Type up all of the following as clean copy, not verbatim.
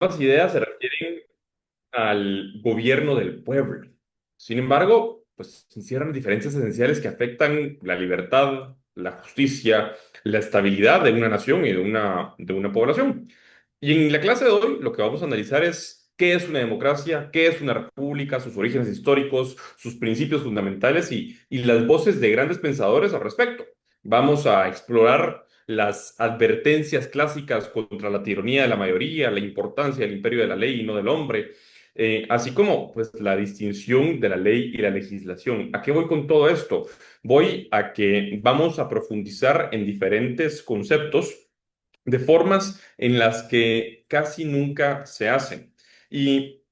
Ambas ideas se refieren al gobierno del pueblo. Sin embargo, pues encierran diferencias esenciales que afectan la libertad, la justicia, la estabilidad de una nación y de una población. Y en la clase de hoy lo que vamos a analizar es qué es una democracia, qué es una república, sus orígenes históricos, sus principios fundamentales y las voces de grandes pensadores al respecto. Vamos a explorar las advertencias clásicas contra la tiranía de la mayoría, la importancia del imperio de la ley y no del hombre, así como pues la distinción de la ley y la legislación. ¿A qué voy con todo esto? Voy a que vamos a profundizar en diferentes conceptos de formas en las que casi nunca se hacen. Y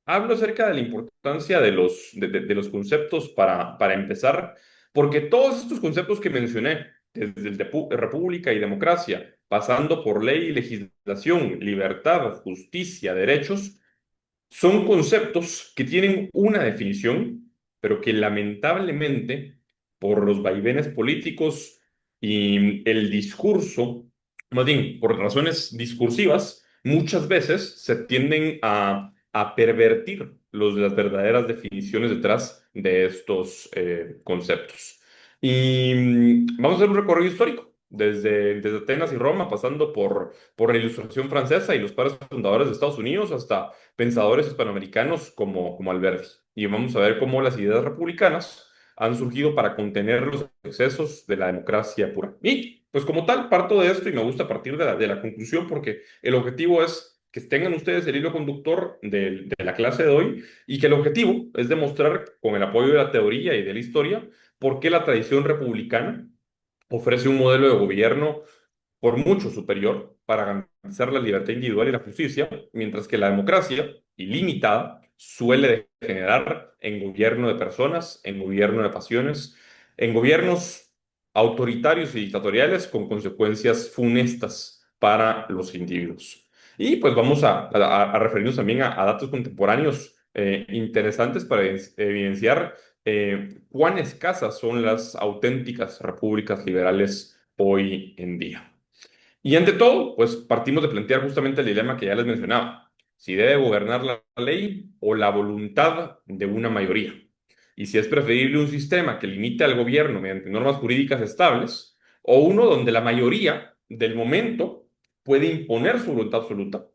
hablo acerca de la importancia de los conceptos para empezar, porque todos estos conceptos que mencioné, desde el de república y democracia, pasando por ley y legislación, libertad, justicia, derechos, son conceptos que tienen una definición, pero que lamentablemente, por los vaivenes políticos y el discurso, más bien por razones discursivas, muchas veces se tienden a pervertir las verdaderas definiciones detrás de estos conceptos. Y vamos a hacer un recorrido histórico, desde Atenas y Roma, pasando por la Ilustración francesa y los padres fundadores de Estados Unidos, hasta pensadores hispanoamericanos como Alberti. Y vamos a ver cómo las ideas republicanas han surgido para contener los excesos de la democracia pura. Y pues como tal, parto de esto y me gusta partir de la conclusión porque el objetivo es que tengan ustedes el hilo conductor de la clase de hoy y que el objetivo es demostrar con el apoyo de la teoría y de la historia por qué la tradición republicana ofrece un modelo de gobierno por mucho superior para garantizar la libertad individual y la justicia, mientras que la democracia, ilimitada, suele degenerar en gobierno de personas, en gobierno de pasiones, en gobiernos autoritarios y dictatoriales con consecuencias funestas para los individuos. Y pues vamos a referirnos también a datos contemporáneos interesantes para evidenciar cuán escasas son las auténticas repúblicas liberales hoy en día. Y ante todo, pues partimos de plantear justamente el dilema que ya les mencionaba, si debe gobernar la ley o la voluntad de una mayoría, y si es preferible un sistema que limite al gobierno mediante normas jurídicas estables, o uno donde la mayoría del momento puede imponer su voluntad absoluta.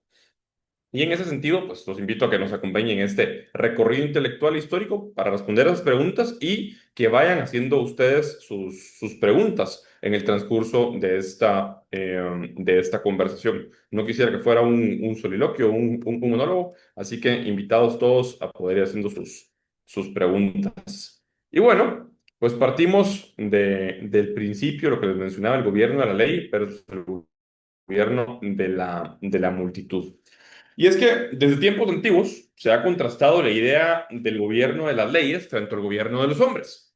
Y en ese sentido, pues los invito a que nos acompañen en este recorrido intelectual e histórico para responder a esas preguntas y que vayan haciendo ustedes sus preguntas en el transcurso de esta conversación. No quisiera que fuera un soliloquio, un monólogo, así que invitados todos a poder ir haciendo sus preguntas. Y bueno, pues partimos del principio, lo que les mencionaba, el gobierno de la ley versus el gobierno de la multitud. Y es que desde tiempos antiguos se ha contrastado la idea del gobierno de las leyes frente al gobierno de los hombres.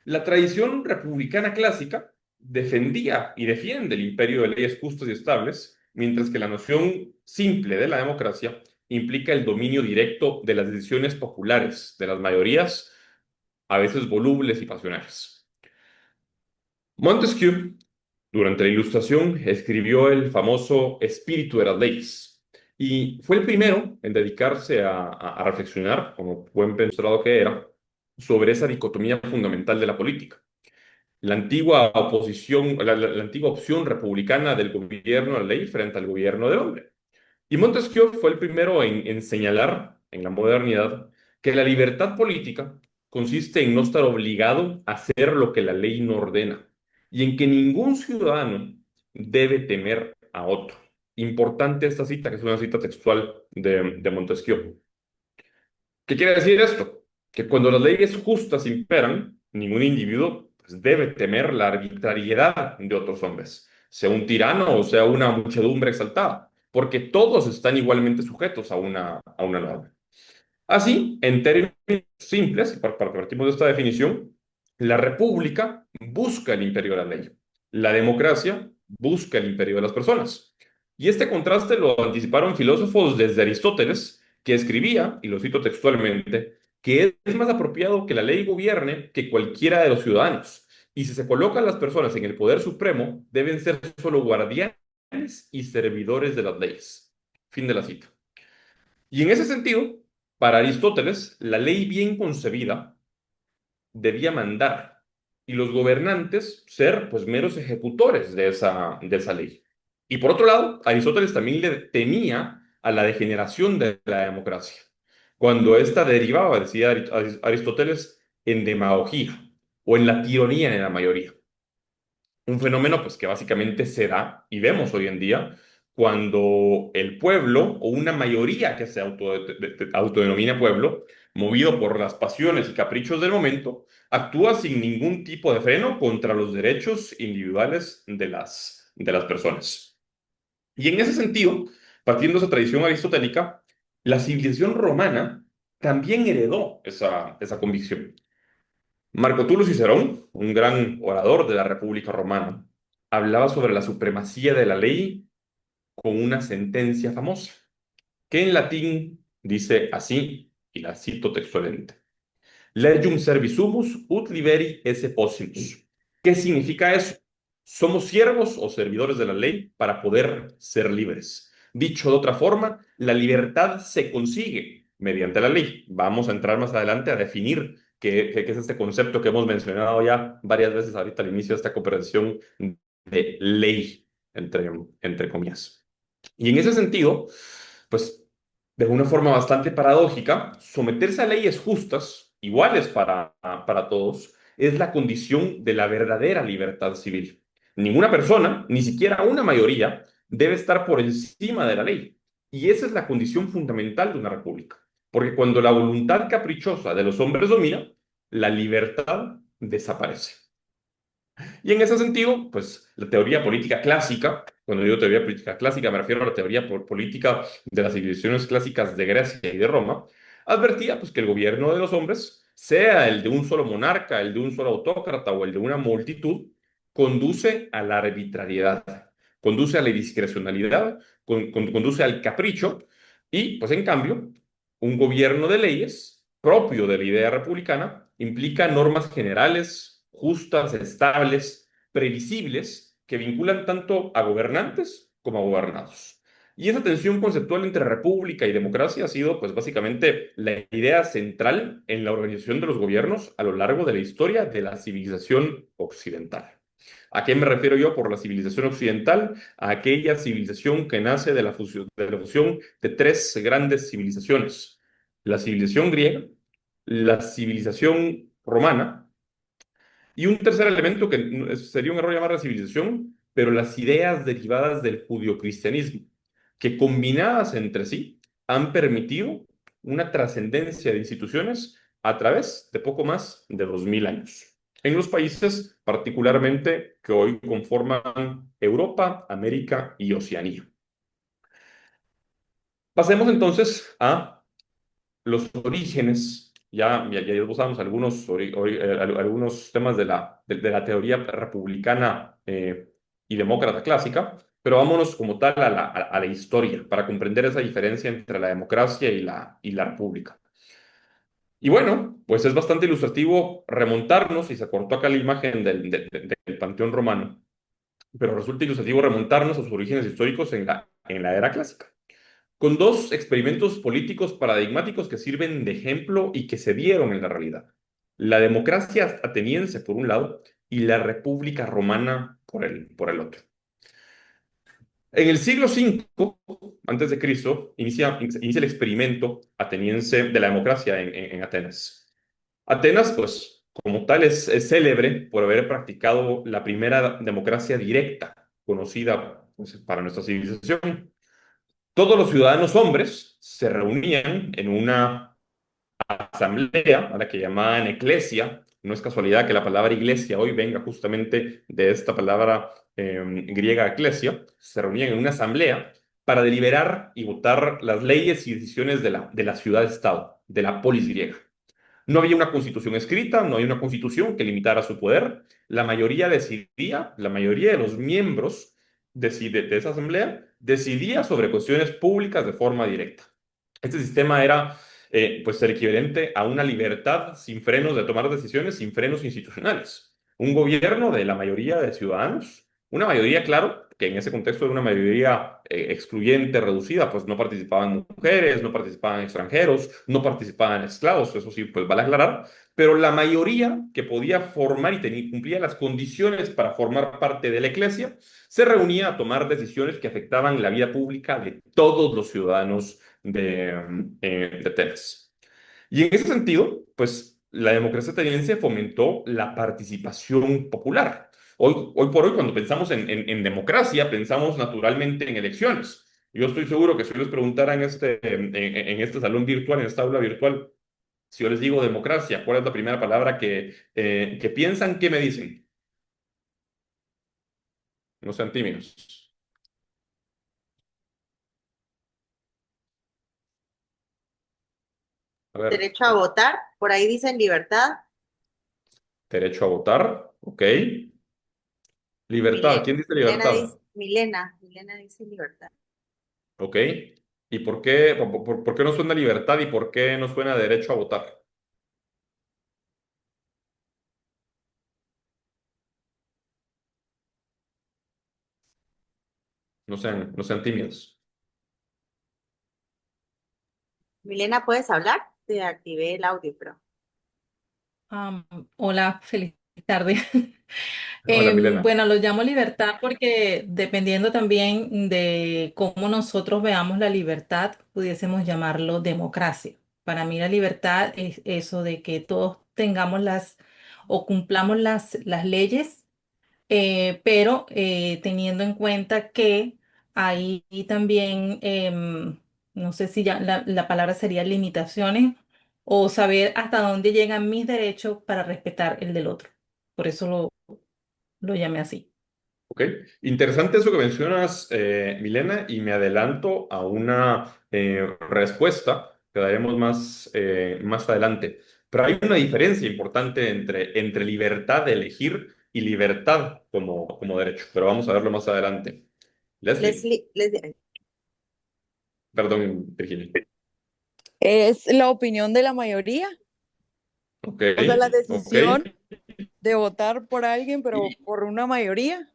La tradición republicana clásica defendía y defiende el imperio de leyes justas y estables, mientras que la noción simple de la democracia implica el dominio directo de las decisiones populares, de las mayorías, a veces volubles y pasionales. Montesquieu, durante la Ilustración, escribió el famoso Espíritu de las Leyes y fue el primero en dedicarse a reflexionar, como buen pensador que era, sobre esa dicotomía fundamental de la política. La antigua oposición, la antigua opción republicana del gobierno de la ley frente al gobierno del hombre. Y Montesquieu fue el primero en señalar, en la modernidad, que la libertad política consiste en no estar obligado a hacer lo que la ley no ordena y en que ningún ciudadano debe temer a otro. Importante esta cita, que es una cita textual de Montesquieu. ¿Qué quiere decir esto? Que cuando las leyes justas imperan, ningún individuo pues, debe temer la arbitrariedad de otros hombres, sea un tirano o sea una muchedumbre exaltada, porque todos están igualmente sujetos a una norma. Así, en términos simples, y para que partimos de esta definición, la república busca el imperio de la ley, la democracia busca el imperio de las personas. Y este contraste lo anticiparon filósofos desde Aristóteles, que escribía, y lo cito textualmente, que es más apropiado que la ley gobierne que cualquiera de los ciudadanos. Y si se colocan las personas en el poder supremo, deben ser solo guardianes y servidores de las leyes. Fin de la cita. Y en ese sentido, para Aristóteles, la ley bien concebida debía mandar y los gobernantes ser pues meros ejecutores de esa ley. Y por otro lado, Aristóteles también le temía a la degeneración de la democracia, cuando ésta derivaba, decía Aristóteles, en demagogía o en la tiranía en la mayoría. Un fenómeno pues que básicamente se da y vemos hoy en día cuando el pueblo o una mayoría que se autodenomina pueblo, movido por las pasiones y caprichos del momento, actúa sin ningún tipo de freno contra los derechos individuales de las personas. Y en ese sentido, partiendo de esa tradición aristotélica, la civilización romana también heredó esa convicción. Marco Tulio Cicerón, un gran orador de la República Romana, hablaba sobre la supremacía de la ley con una sentencia famosa, que en latín dice así, y la cito textualmente: Legium servisumus ut liberi esse possimus. ¿Qué significa eso? Somos siervos o servidores de la ley para poder ser libres. Dicho de otra forma, la libertad se consigue mediante la ley. Vamos a entrar más adelante a definir qué es este concepto que hemos mencionado ya varias veces ahorita al inicio de esta conversación de ley, entre comillas. Y en ese sentido, pues de una forma bastante paradójica, someterse a leyes justas, iguales para todos, es la condición de la verdadera libertad civil. Ninguna persona, ni siquiera una mayoría, debe estar por encima de la ley. Y esa es la condición fundamental de una república. Porque cuando la voluntad caprichosa de los hombres domina, la libertad desaparece. Y en ese sentido, pues la teoría política clásica, cuando digo teoría política clásica me refiero a la teoría política de las civilizaciones clásicas de Grecia y de Roma, advertía pues que el gobierno de los hombres, sea el de un solo monarca, el de un solo autócrata o el de una multitud, conduce a la arbitrariedad, conduce a la discrecionalidad, conduce al capricho y pues en cambio, un gobierno de leyes propio de la idea republicana implica normas generales, justas, estables, previsibles, que vinculan tanto a gobernantes como a gobernados. Y esa tensión conceptual entre república y democracia ha sido, pues, básicamente la idea central en la organización de los gobiernos a lo largo de la historia de la civilización occidental. ¿A qué me refiero yo por la civilización occidental? A aquella civilización que nace de la fusión de tres grandes civilizaciones: la civilización griega, la civilización romana y un tercer elemento que sería un error llamar la civilización, pero las ideas derivadas del judio-cristianismo, que combinadas entre sí han permitido una trascendencia de instituciones a través de poco más de 2000 años. En los países particularmente que hoy conforman Europa, América y Oceanía. Pasemos entonces a los orígenes, ya esbozamos algunos temas de la teoría republicana y demócrata clásica, pero vámonos como tal a la historia para comprender esa diferencia entre la democracia y la república. Y bueno, pues es bastante ilustrativo remontarnos, y se cortó acá la imagen del Panteón Romano, pero resulta ilustrativo remontarnos a sus orígenes históricos en la era clásica, con dos experimentos políticos paradigmáticos que sirven de ejemplo y que se dieron en la realidad: la democracia ateniense por un lado y la república romana por el otro. En el siglo V antes de Cristo inicia el experimento ateniense de la democracia en Atenas. Atenas, pues, como tal, es célebre por haber practicado la primera democracia directa conocida, pues, para nuestra civilización. Todos los ciudadanos hombres se reunían en una asamblea, a la que llamaban eclesia. No es casualidad que la palabra iglesia hoy venga justamente de esta palabra griega eclesia. Se reunían en una asamblea para deliberar y votar las leyes y decisiones de la ciudad-estado, de la polis griega. No había una constitución escrita, no había una constitución que limitara su poder. La mayoría decidía, la mayoría de los miembros de esa asamblea decidía sobre cuestiones públicas de forma directa. Este sistema era pues el equivalente a una libertad sin frenos de tomar decisiones, sin frenos institucionales. Un gobierno de la mayoría de ciudadanos, una mayoría, claro, que en ese contexto era una mayoría excluyente, reducida, pues no participaban mujeres, no participaban extranjeros, no participaban esclavos, eso sí, pues vale aclarar, pero la mayoría que podía formar y cumplía las condiciones para formar parte de la iglesia, se reunía a tomar decisiones que afectaban la vida pública de todos los ciudadanos de Atenas. Y en ese sentido, pues la democracia ateniense fomentó la participación popular. Hoy por hoy, cuando pensamos en democracia, pensamos naturalmente en elecciones. Yo estoy seguro que si yo les preguntara en este salón virtual, en esta aula virtual, si yo les digo democracia, ¿cuál es la primera palabra que piensan? ¿Qué me dicen? No sean tímidos. A ver, Derecho a votar, por ahí dicen libertad. derecho a votar, ok. Libertad, ¿quién dice libertad? Milena dice libertad. Ok. ¿Y por qué no suena libertad y por qué no suena derecho a votar? No sean tímidos. Milena, ¿puedes hablar? Te activé el audio, pero. Am, Hola, feliz tarde. Hola, Milena. Bueno, lo llamo libertad porque dependiendo también de cómo nosotros veamos la libertad, pudiésemos llamarlo democracia. Para mí la libertad es eso de que todos tengamos o cumplamos las leyes, pero teniendo en cuenta que hay también, no sé si ya la palabra sería limitaciones o saber hasta dónde llegan mis derechos para respetar el del otro. Por eso lo llamé así. Ok. Interesante eso que mencionas, Milena, y me adelanto a una respuesta que daremos más adelante. Pero hay una diferencia importante entre libertad de elegir y libertad como derecho. Pero vamos a verlo más adelante. Leslie, Leslie, perdón, Virginia. Es la opinión de la mayoría, Ok, o sea, la ok. decisión de votar por alguien, pero por una mayoría.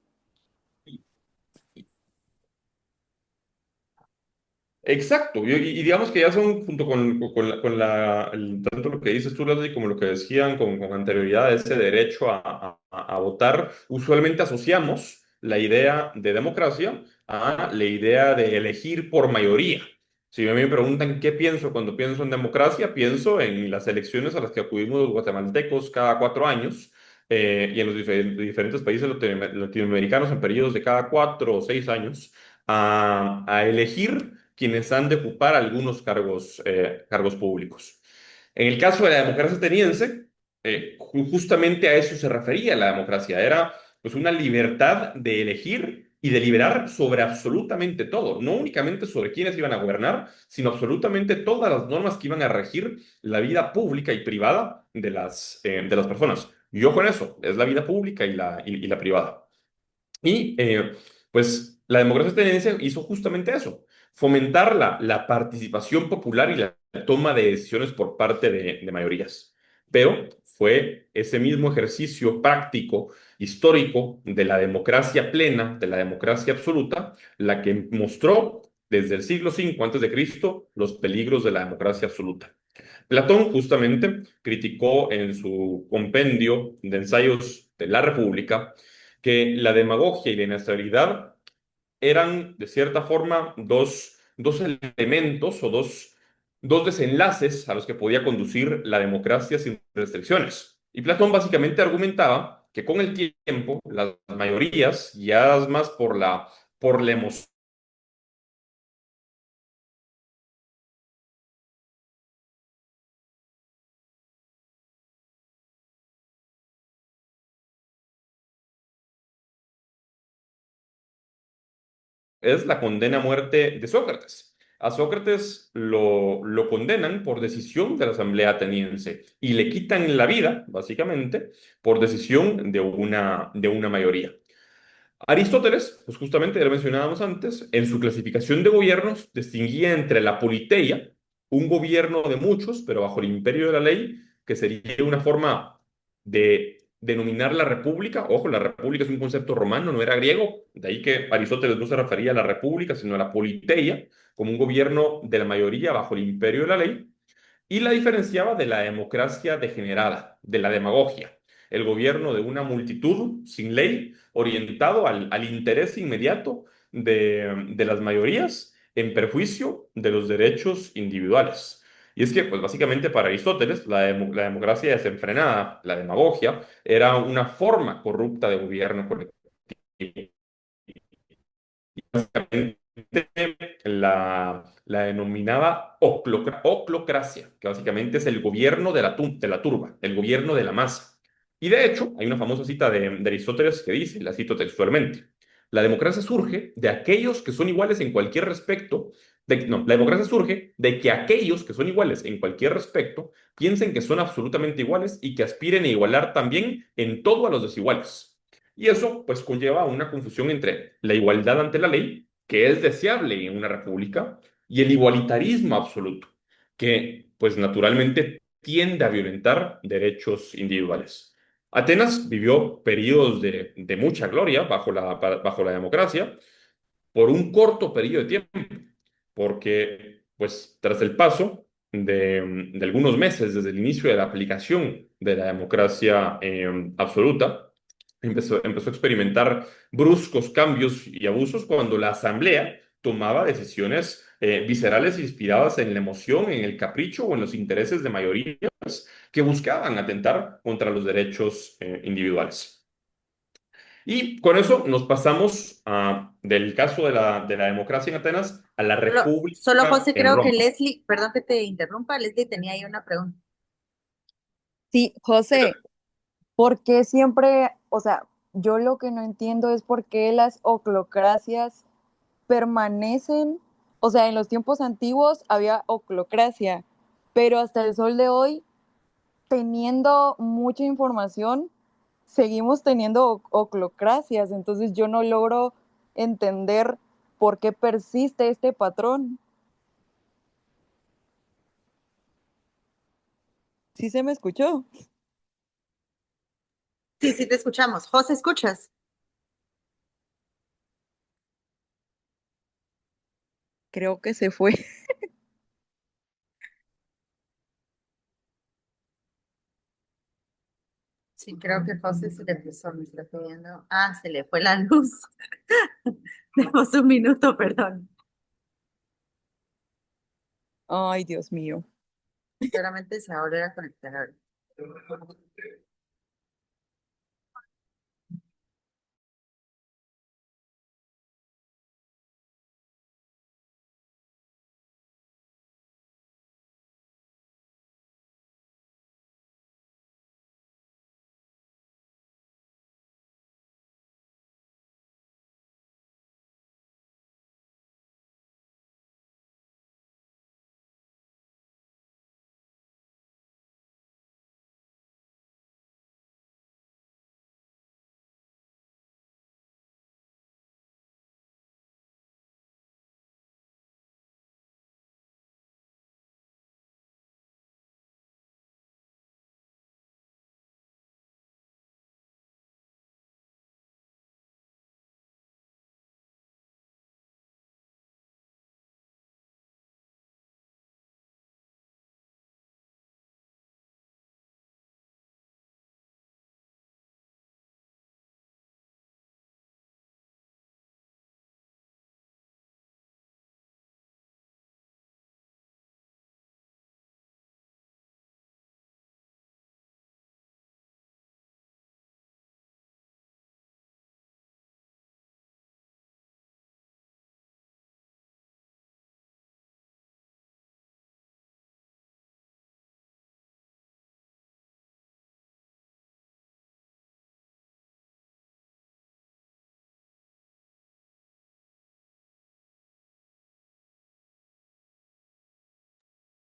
Exacto, y digamos que ya son junto tanto lo que dices tú, Leslie, como lo que decían con anterioridad, ese derecho a votar, usualmente asociamos la idea de democracia a la idea de elegir por mayoría. Si a mí me preguntan qué pienso cuando pienso en democracia, pienso en las elecciones a las que acudimos los guatemaltecos cada 4 años, y en los diferentes países latinoamericanos en periodos de cada 4 o 6 años, a elegir quienes han de ocupar algunos cargos públicos. En el caso de la democracia ateniense, justamente a eso se refería la democracia. Era pues una libertad de elegir y deliberar sobre absolutamente todo, no únicamente sobre quiénes iban a gobernar, sino absolutamente todas las normas que iban a regir la vida pública y privada de las personas. Y ojo en eso, es la vida pública y la privada. Y pues la democracia estadounidense hizo justamente eso, fomentar la participación popular y la toma de decisiones por parte de mayorías. Pero fue ese mismo ejercicio práctico, histórico, de la democracia plena, de la democracia absoluta, la que mostró desde el siglo V antes de Cristo los peligros de la democracia absoluta. Platón justamente criticó en su compendio de ensayos de la República que la demagogia y la inestabilidad eran, de cierta forma, dos elementos o dos desenlaces a los que podía conducir la democracia sin restricciones. Y Platón básicamente argumentaba que con el tiempo las mayorías, guiadas más por la emoción, es la condena a muerte de Sócrates. A Sócrates lo condenan por decisión de la Asamblea ateniense y le quitan la vida, básicamente, por decisión de una mayoría. Aristóteles, pues justamente ya lo mencionábamos antes, en su clasificación de gobiernos distinguía entre la politeia, un gobierno de muchos, pero bajo el imperio de la ley, que sería una forma de denominar la república. Ojo, la república es un concepto romano, no era griego, de ahí que Aristóteles no se refería a la república, sino a la politeia, como un gobierno de la mayoría bajo el imperio de la ley, y la diferenciaba de la democracia degenerada, de la demagogia, el gobierno de una multitud sin ley, orientado al interés inmediato de las mayorías en perjuicio de los derechos individuales. Y es que, pues básicamente para Aristóteles, la democracia desenfrenada, la demagogia, era una forma corrupta de gobierno colectivo. La denominaba oclocracia, que básicamente es el gobierno de la turba, el gobierno de la masa. Y de hecho, hay una famosa cita de Aristóteles que dice, la cito textualmente, la democracia surge de aquellos que son iguales en cualquier respecto, no, la democracia surge de que aquellos que son iguales en cualquier respecto piensen que son absolutamente iguales y que aspiren a igualar también en todo a los desiguales. Y eso pues conlleva una confusión entre la igualdad ante la ley, que es deseable en una república, y el igualitarismo absoluto, que pues naturalmente tiende a violentar derechos individuales. Atenas vivió periodos de mucha gloria bajo la democracia por un corto periodo de tiempo, porque pues tras el paso de algunos meses desde el inicio de la aplicación de la democracia absoluta, empezó a experimentar bruscos cambios y abusos cuando la asamblea tomaba decisiones viscerales inspiradas en la emoción, en el capricho o en los intereses de mayorías que buscaban atentar contra los derechos individuales. Y con eso nos pasamos del caso de la democracia en Atenas a la Solo república José, en creo que Roma. Leslie, perdón que te interrumpa, Leslie tenía ahí una pregunta. Sí, José, ¿por qué siempre, o sea, yo lo que no entiendo es por qué las oclocracias permanecen, o sea, en los tiempos antiguos había oclocracia, pero hasta el sol de hoy, teniendo mucha información, seguimos teniendo oclocracias, entonces yo no logro entender por qué persiste este patrón. ¿Sí se me escuchó? Sí, sí, te escuchamos. José, ¿escuchas? Creo que se fue. Sí, creo que José se le puso, me está pidiendo. Ah, se le fue la luz. Demos un minuto, perdón. Ay, Dios mío. Seguramente se va a volver a conectar ahora.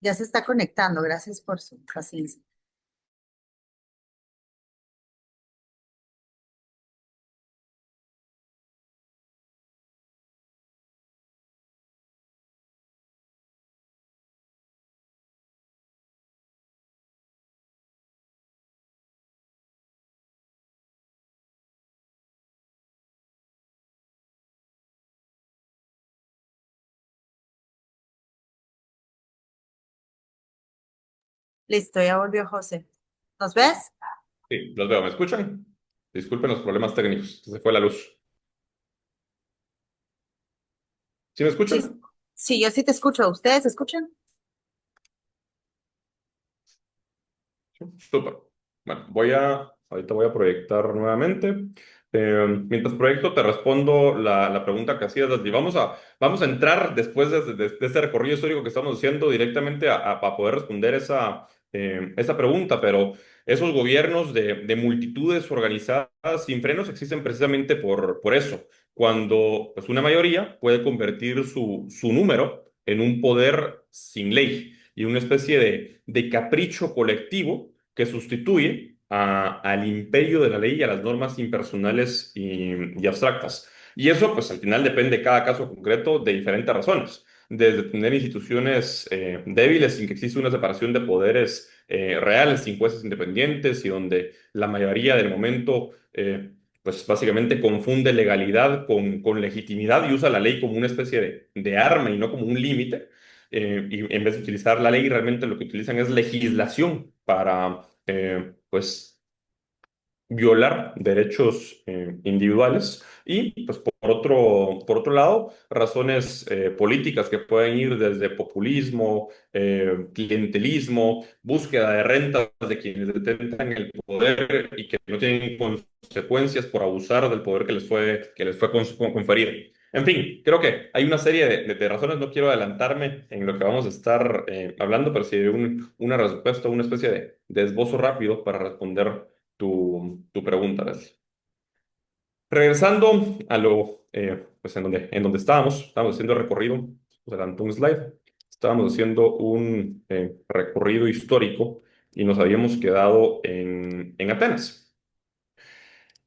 Ya se está conectando, gracias por su paciencia. Listo, ya volvió José. ¿Nos ves? Sí, los veo. ¿Me escuchan? Disculpen los problemas técnicos. Se fue la luz. ¿Sí me Sí, escuchan? sí, yo sí te escucho. ¿Ustedes escuchan? Súper. Bueno, ahorita voy a proyectar nuevamente. Mientras proyecto, te respondo la pregunta que hacías, Leslie. Vamos a entrar después de este recorrido histórico que estamos haciendo directamente a poder responder esa pregunta, pero esos gobiernos de multitudes organizadas sin frenos existen precisamente por eso, cuando pues, una mayoría puede convertir su número en un poder sin ley y una especie de capricho colectivo que sustituye al imperio de la ley y a las normas impersonales y abstractas. Y eso, pues al final depende de cada caso concreto de diferentes razones. Desde tener instituciones débiles sin que exista una separación de poderes reales, sin jueces independientes y donde la mayoría del momento, pues básicamente confunde legalidad con legitimidad y usa la ley como una especie de arma y no como un límite. Y en vez de utilizar la ley, realmente lo que utilizan es legislación para, pues, violar derechos individuales y, pues, por otro lado, razones políticas que pueden ir desde populismo, clientelismo, búsqueda de rentas de quienes detentan el poder y que no tienen consecuencias por abusar del poder que les fue conferido. En fin, creo que hay una serie de razones, no quiero adelantarme en lo que vamos a estar hablando, pero sí una respuesta, una especie de esbozo rápido para responder tu pregunta, Leslie. Regresando a pues en donde estábamos haciendo el recorrido, nos adelantó un slide, estábamos haciendo un recorrido histórico y nos habíamos quedado en Atenas.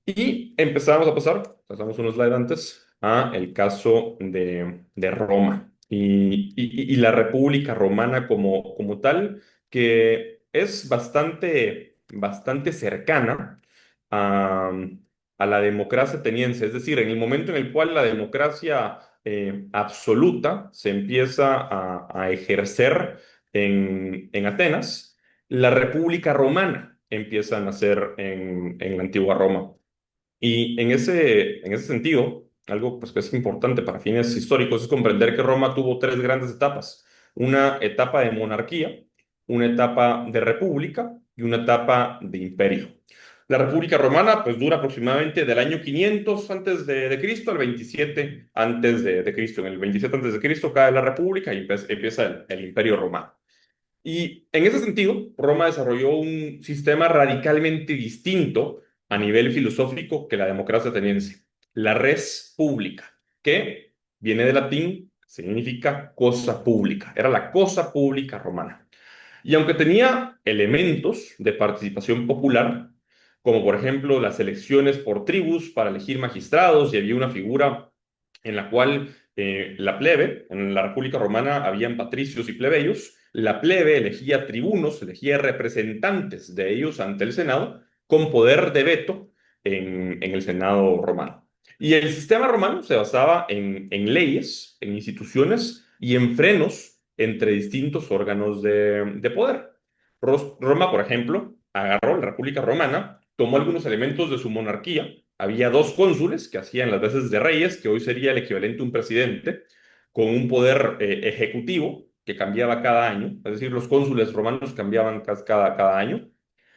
Y empezamos a pasamos unos slide antes, a el caso de Roma y la República Romana como tal, que es bastante cercana a, a la democracia ateniense. Es decir, en el momento en el cual la democracia absoluta se empieza a ejercer en Atenas, la República Romana empieza a nacer en la antigua Roma. Y en ese sentido, algo pues, que es importante para fines históricos es comprender que Roma tuvo tres grandes etapas. Una etapa de monarquía, una etapa de república y una etapa de imperio. La República Romana pues dura aproximadamente del año 500 antes de Cristo al 27 antes de Cristo. En el 27 antes de Cristo cae la República y empieza el Imperio Romano. Y en ese sentido, Roma desarrolló un sistema radicalmente distinto a nivel filosófico que la democracia ateniense, la res pública, que viene del latín, significa cosa pública, era la cosa pública romana. Y aunque tenía elementos de participación popular, como por ejemplo las elecciones por tribus para elegir magistrados, y había una figura en la cual la plebe, en la República Romana habían patricios y plebeyos, la plebe elegía tribunos, elegía representantes de ellos ante el Senado, con poder de veto en el Senado romano. Y el sistema romano se basaba en leyes, en instituciones y en frenos entre distintos órganos de poder. Roma, por ejemplo, agarró la República Romana, tomó algunos elementos de su monarquía. Había dos cónsules que hacían las veces de reyes, que hoy sería el equivalente a un presidente, con un poder ejecutivo que cambiaba cada año, es decir, los cónsules romanos cambiaban cada año.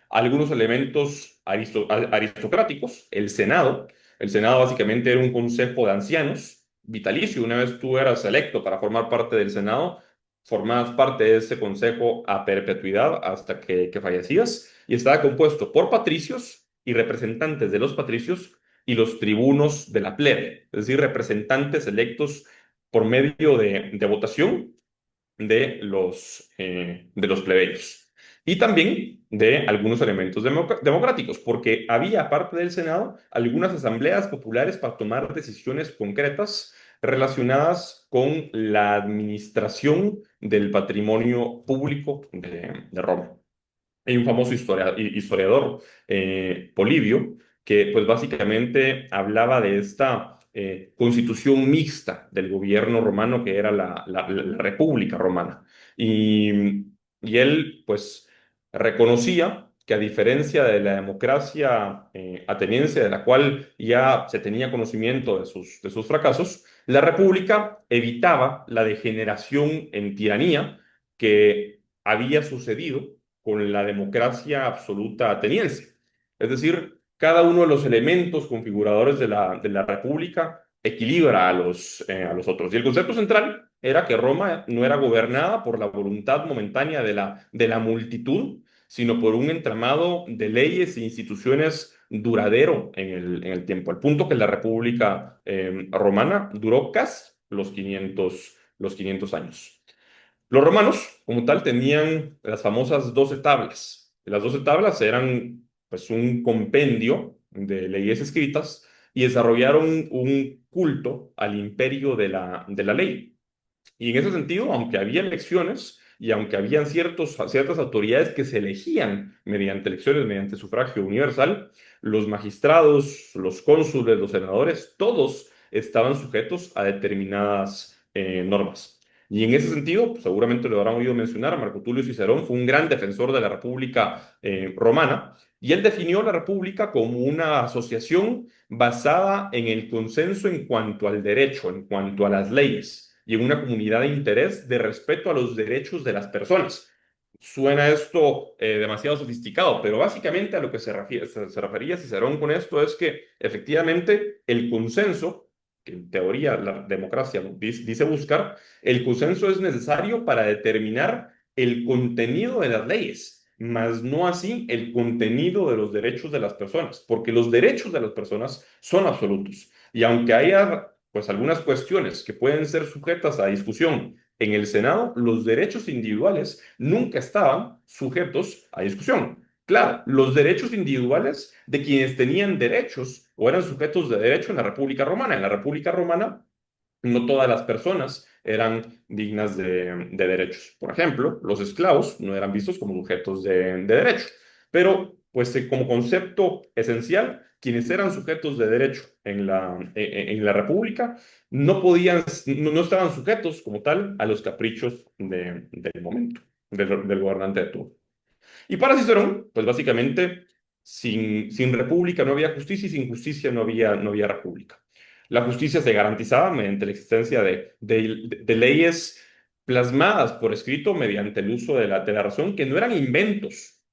Algunos elementos aristocráticos, el Senado. El Senado básicamente era un consejo de ancianos vitalicio. Una vez tú eras electo para formar parte del Senado, formabas parte de ese consejo a perpetuidad hasta que fallecías y estaba compuesto por patricios y representantes de los patricios y los tribunos de la plebe, es decir, representantes electos por medio de votación de los plebeyos y también de algunos elementos democráticos, porque había, aparte del Senado, algunas asambleas populares para tomar decisiones concretas relacionadas con la administración del patrimonio público de Roma. Hay un famoso historiador, Polibio, que pues básicamente hablaba de esta constitución mixta del gobierno romano que era la República Romana. Y él pues reconocía que a diferencia de la democracia ateniense, de la cual ya se tenía conocimiento de sus fracasos, la república evitaba la degeneración en tiranía que había sucedido con la democracia absoluta ateniense. Es decir, cada uno de los elementos configuradores de la república equilibra a los otros. Y el concepto central era que Roma no era gobernada por la voluntad momentánea de la multitud, sino por un entramado de leyes e instituciones duradero en el tiempo, al punto que la República Romana duró casi los 500 años. Los romanos, como tal, tenían las famosas 12 tablas. Las 12 tablas eran pues un compendio de leyes escritas y desarrollaron un culto al imperio de la ley. Y en ese sentido, aunque había elecciones y aunque habían ciertas autoridades que se elegían mediante elecciones, mediante sufragio universal, los magistrados, los cónsules, los senadores, todos estaban sujetos a determinadas normas. Y en ese sentido, pues, seguramente lo habrán oído mencionar, Marco Tulio Cicerón fue un gran defensor de la República Romana y él definió la República como una asociación basada en el consenso en cuanto al derecho, en cuanto a las leyes y en una comunidad de interés de respeto a los derechos de las personas. Suena esto demasiado sofisticado, pero básicamente a lo que se refería Cicerón con esto es que efectivamente el consenso, que en teoría la democracia dice buscar, el consenso es necesario para determinar el contenido de las leyes, mas no así el contenido de los derechos de las personas, porque los derechos de las personas son absolutos. Y aunque haya pues algunas cuestiones que pueden ser sujetas a discusión en el Senado, los derechos individuales nunca estaban sujetos a discusión. Claro, los derechos individuales de quienes tenían derechos o eran sujetos de derecho en la República Romana. En la República Romana no todas las personas eran dignas de derechos. Por ejemplo, los esclavos no eran vistos como sujetos de derecho. Pero, pues, como concepto esencial, quienes eran sujetos de derecho en la República no estaban sujetos como tal a los caprichos del momento, del gobernante de turno. Y para Cicerón, pues básicamente, sin república no había justicia y sin justicia no había república. La justicia se garantizaba mediante la existencia de leyes plasmadas por escrito mediante el uso de la razón, que no eran inventos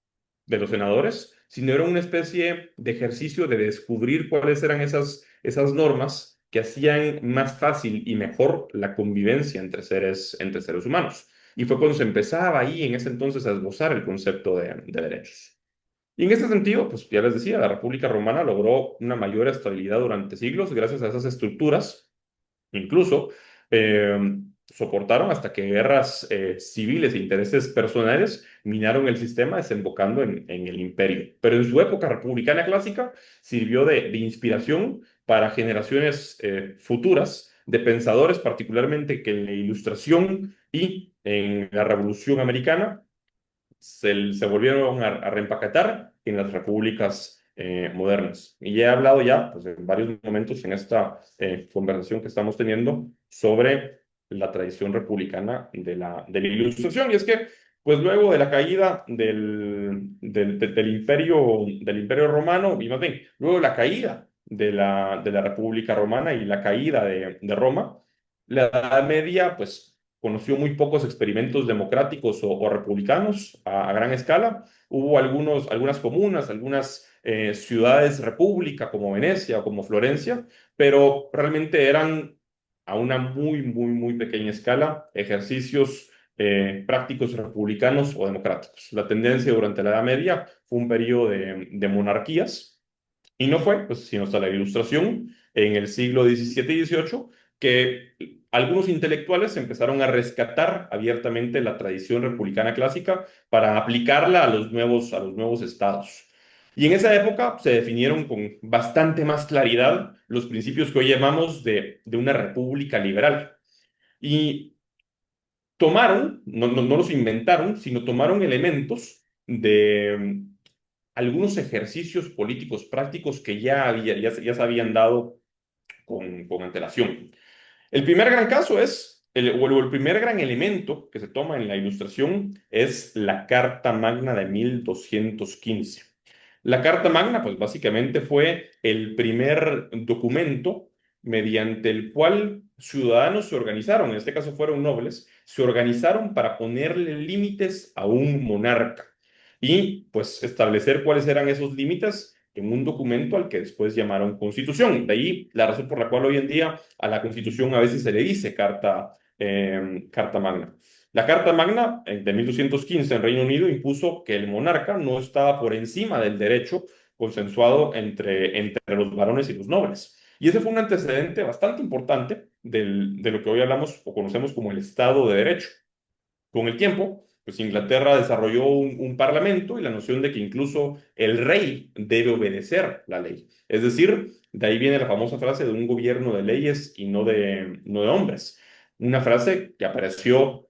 de los senadores, sino era una especie de ejercicio de descubrir cuáles eran esas normas que hacían más fácil y mejor la convivencia entre seres humanos. Y fue cuando se empezaba ahí en ese entonces a esbozar el concepto de derechos. Y en ese sentido, pues ya les decía, la República Romana logró una mayor estabilidad durante siglos gracias a esas estructuras. Incluso eh, soportaron hasta que guerras civiles e intereses personales minaron el sistema, desembocando en el imperio. Pero en su época republicana clásica sirvió de inspiración para generaciones futuras de pensadores, particularmente que en la Ilustración y en la Revolución Americana se volvieron a reempaquetar en las repúblicas modernas. Y he hablado ya pues, en varios momentos en esta conversación que estamos teniendo sobre la tradición republicana de la Ilustración. Y es que, pues luego de la caída del imperio romano, y más bien, luego de la caída de la República Romana y la caída de Roma, la Edad Media, pues conoció muy pocos experimentos democráticos o republicanos a gran escala. Hubo algunas comunas, algunas ciudades república como Venecia o como Florencia, pero realmente eran a una muy pequeña escala ejercicios prácticos republicanos o democráticos. La tendencia durante la Edad Media fue un periodo de monarquías y no fue, pues, sino hasta la Ilustración en el siglo XVII y XVIII que algunos intelectuales empezaron a rescatar abiertamente la tradición republicana clásica para aplicarla a los nuevos estados. Y en esa época se definieron con bastante más claridad los principios que hoy llamamos de una república liberal. Y tomaron, no los inventaron, sino tomaron elementos de algunos ejercicios políticos prácticos que ya se habían dado con antelación. El primer gran caso es el primer gran elemento que se toma en la Ilustración es la Carta Magna de 1215. La Carta Magna, pues básicamente fue el primer documento mediante el cual ciudadanos se organizaron, en este caso fueron nobles, se organizaron para ponerle límites a un monarca y pues establecer cuáles eran esos límites en un documento al que después llamaron Constitución. De ahí la razón por la cual hoy en día a la Constitución a veces se le dice Carta Magna. La Carta Magna de 1215 en Reino Unido impuso que el monarca no estaba por encima del derecho consensuado entre los varones y los nobles. Y ese fue un antecedente bastante importante de lo que hoy hablamos o conocemos como el Estado de Derecho. Con el tiempo, pues Inglaterra desarrolló un parlamento y la noción de que incluso el rey debe obedecer la ley. Es decir, de ahí viene la famosa frase de un gobierno de leyes y no de hombres. Una frase que apareció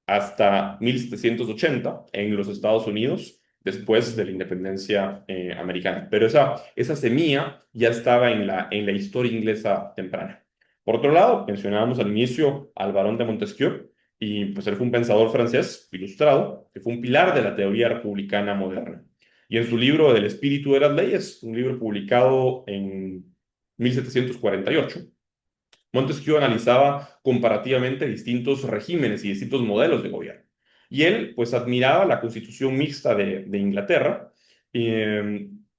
hasta 1780 en los Estados Unidos, después de la independencia americana. Pero esa semilla ya estaba en la historia inglesa temprana. Por otro lado, mencionábamos al inicio al barón de Montesquieu, y pues él fue un pensador francés ilustrado, que fue un pilar de la teoría republicana moderna. Y en su libro El espíritu de las leyes, un libro publicado en 1748, Montesquieu analizaba comparativamente distintos regímenes y distintos modelos de gobierno. Y él, pues, admiraba la constitución mixta de Inglaterra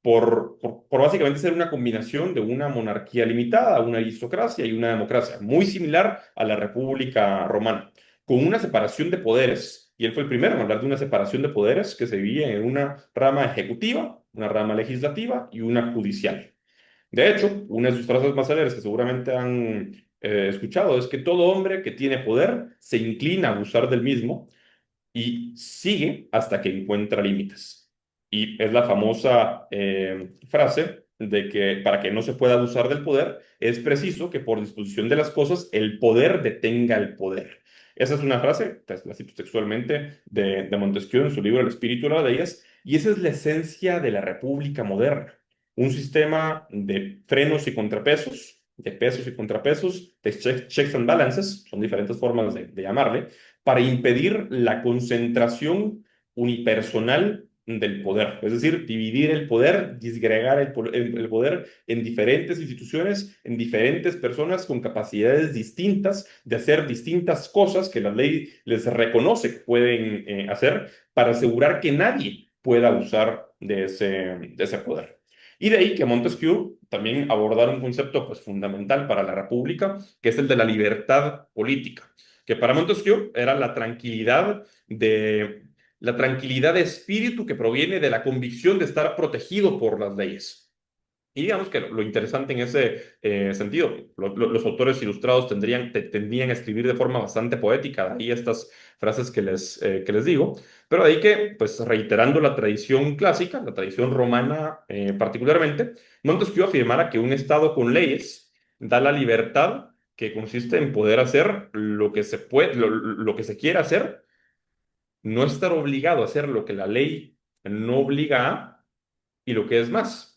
por básicamente ser una combinación de una monarquía limitada, una aristocracia y una democracia, muy similar a la República Romana, con una separación de poderes. Y él fue el primero en hablar de una separación de poderes que se vivía en una rama ejecutiva, una rama legislativa y una judicial. De hecho, una de sus frases más célebres que seguramente han escuchado es que todo hombre que tiene poder se inclina a abusar del mismo y sigue hasta que encuentra límites. Y es la famosa frase de que para que no se pueda abusar del poder, es preciso que por disposición de las cosas el poder detenga el poder. Esa es una frase, pues, la cito textualmente, de Montesquieu en su libro El espíritu de las leyes, y esa es la esencia de la república moderna. Un sistema de frenos y contrapesos, de pesos y contrapesos, de checks and balances, son diferentes formas de llamarle, para impedir la concentración unipersonal del poder. Es decir, dividir el poder, disgregar el poder en diferentes instituciones, en diferentes personas con capacidades distintas de hacer distintas cosas que la ley les reconoce que pueden hacer para asegurar que nadie pueda abusar de ese poder. Y de ahí que Montesquieu también abordara un concepto pues, fundamental para la República, que es el de la libertad política, que para Montesquieu era la tranquilidad de espíritu que proviene de la convicción de estar protegido por las leyes. Y digamos que lo interesante en ese sentido, los autores ilustrados tendrían a escribir de forma bastante poética, de ahí estas frases que les digo, pero de ahí que, pues reiterando la tradición clásica, la tradición romana particularmente, Montesquieu afirmara que un Estado con leyes da la libertad que consiste en poder hacer lo que se puede, lo que se quiera hacer, no estar obligado a hacer lo que la ley no obliga a, y lo que es más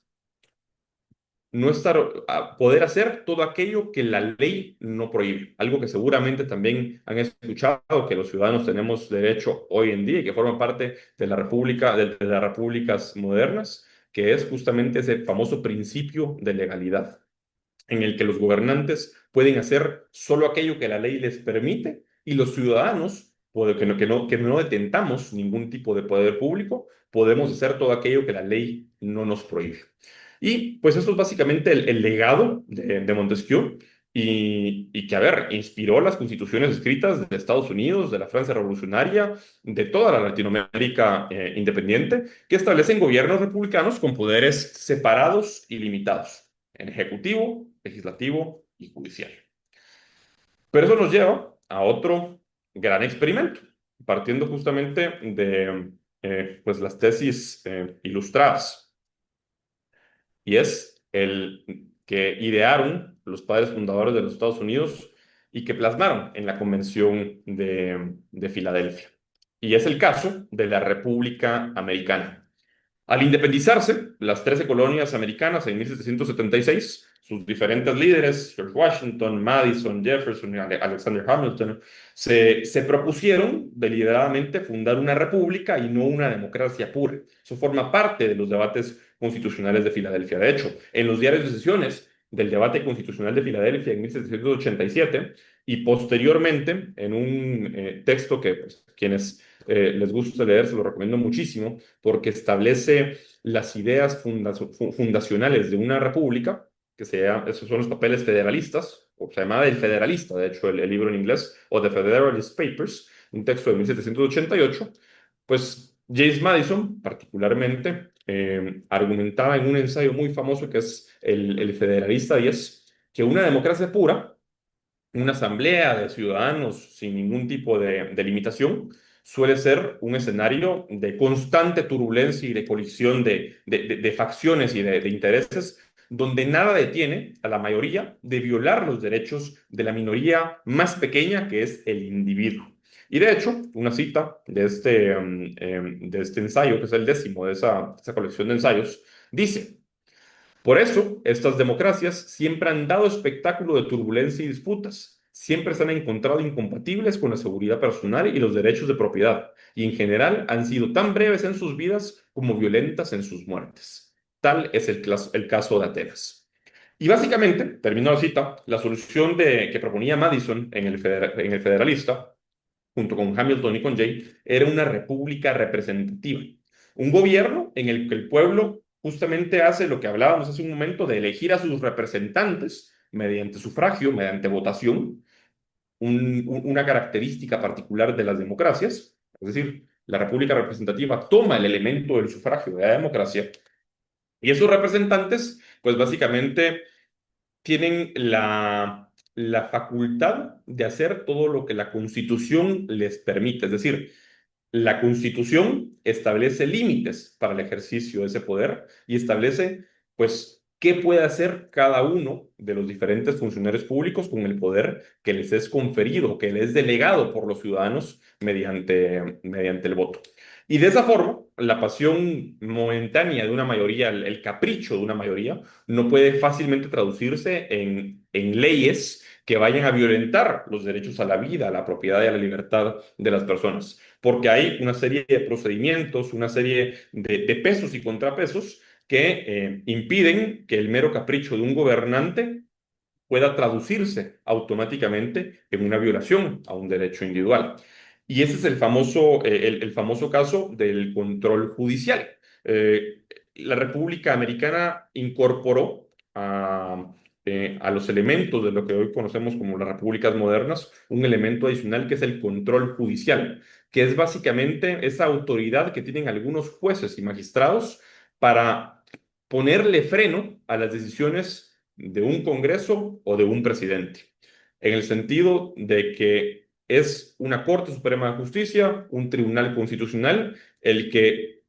no estar a poder hacer todo aquello que la ley no prohíbe. Algo que seguramente también han escuchado que los ciudadanos tenemos derecho hoy en día y que forma parte de la República, de las repúblicas modernas, que es justamente ese famoso principio de legalidad, en el que los gobernantes pueden hacer solo aquello que la ley les permite y los ciudadanos, que no detentamos ningún tipo de poder público, podemos hacer todo aquello que la ley no nos prohíbe. Y pues eso es básicamente el legado de Montesquieu y que, a ver, inspiró las constituciones escritas de Estados Unidos, de la Francia revolucionaria, de toda la Latinoamérica independiente, que establecen gobiernos republicanos con poderes separados y limitados en ejecutivo, legislativo y judicial. Pero eso nos lleva a otro gran experimento, partiendo justamente de pues las tesis ilustradas, y es el que idearon los padres fundadores de los Estados Unidos y que plasmaron en la Convención de Filadelfia. Y es el caso de la República Americana. Al independizarse, las 13 colonias americanas en 1776, sus diferentes líderes, George Washington, Madison, Jefferson y Alexander Hamilton, se propusieron deliberadamente fundar una república y no una democracia pura. Eso forma parte de los debates constitucionales de Filadelfia. De hecho, en los diarios de sesiones del debate constitucional de Filadelfia en 1787 y posteriormente en un texto que pues, quienes les gusta leer, se lo recomiendo muchísimo, porque establece las ideas fundacionales de una república, esos son los papeles federalistas, o se llamaba El Federalista, de hecho, el libro en inglés, o The Federalist Papers, un texto de 1788, pues James Madison, particularmente, argumentaba en un ensayo muy famoso que es el Federalista 10, que una democracia pura, una asamblea de ciudadanos sin ningún tipo de limitación, suele ser un escenario de constante turbulencia y de colisión de facciones y de intereses, donde nada detiene a la mayoría de violar los derechos de la minoría más pequeña, que es el individuo. Y de hecho, una cita de este ensayo, que es el 10º de esa colección de ensayos, dice: por eso, estas democracias siempre han dado espectáculo de turbulencia y disputas. Siempre se han encontrado incompatibles con la seguridad personal y los derechos de propiedad, y en general han sido tan breves en sus vidas como violentas en sus muertes. Tal es el caso de Atenas. Y básicamente, termino la cita, la solución que proponía Madison en el Federalista, junto con Hamilton y con Jay, era una república representativa. Un gobierno en el que el pueblo justamente hace lo que hablábamos hace un momento de elegir a sus representantes mediante sufragio, mediante votación, una característica particular de las democracias, es decir, la república representativa toma el elemento del sufragio de la democracia y esos representantes, pues básicamente tienen la facultad de hacer todo lo que la Constitución les permite. Es decir, la Constitución establece límites para el ejercicio de ese poder y establece, pues, qué puede hacer cada uno de los diferentes funcionarios públicos con el poder que les es conferido, que les es delegado por los ciudadanos mediante el voto. Y de esa forma, la pasión momentánea de una mayoría, el capricho de una mayoría, no puede fácilmente traducirse en leyes que vayan a violentar los derechos a la vida, a la propiedad y a la libertad de las personas, porque hay una serie de procedimientos, una serie de pesos y contrapesos que impiden que el mero capricho de un gobernante pueda traducirse automáticamente en una violación a un derecho individual. Y ese es el famoso caso del control judicial. La República Americana incorporó a los elementos de lo que hoy conocemos como las repúblicas modernas un elemento adicional que es el control judicial, que es básicamente esa autoridad que tienen algunos jueces y magistrados para ponerle freno a las decisiones de un Congreso o de un presidente, en el sentido de que es una Corte Suprema de Justicia, un tribunal constitucional, el que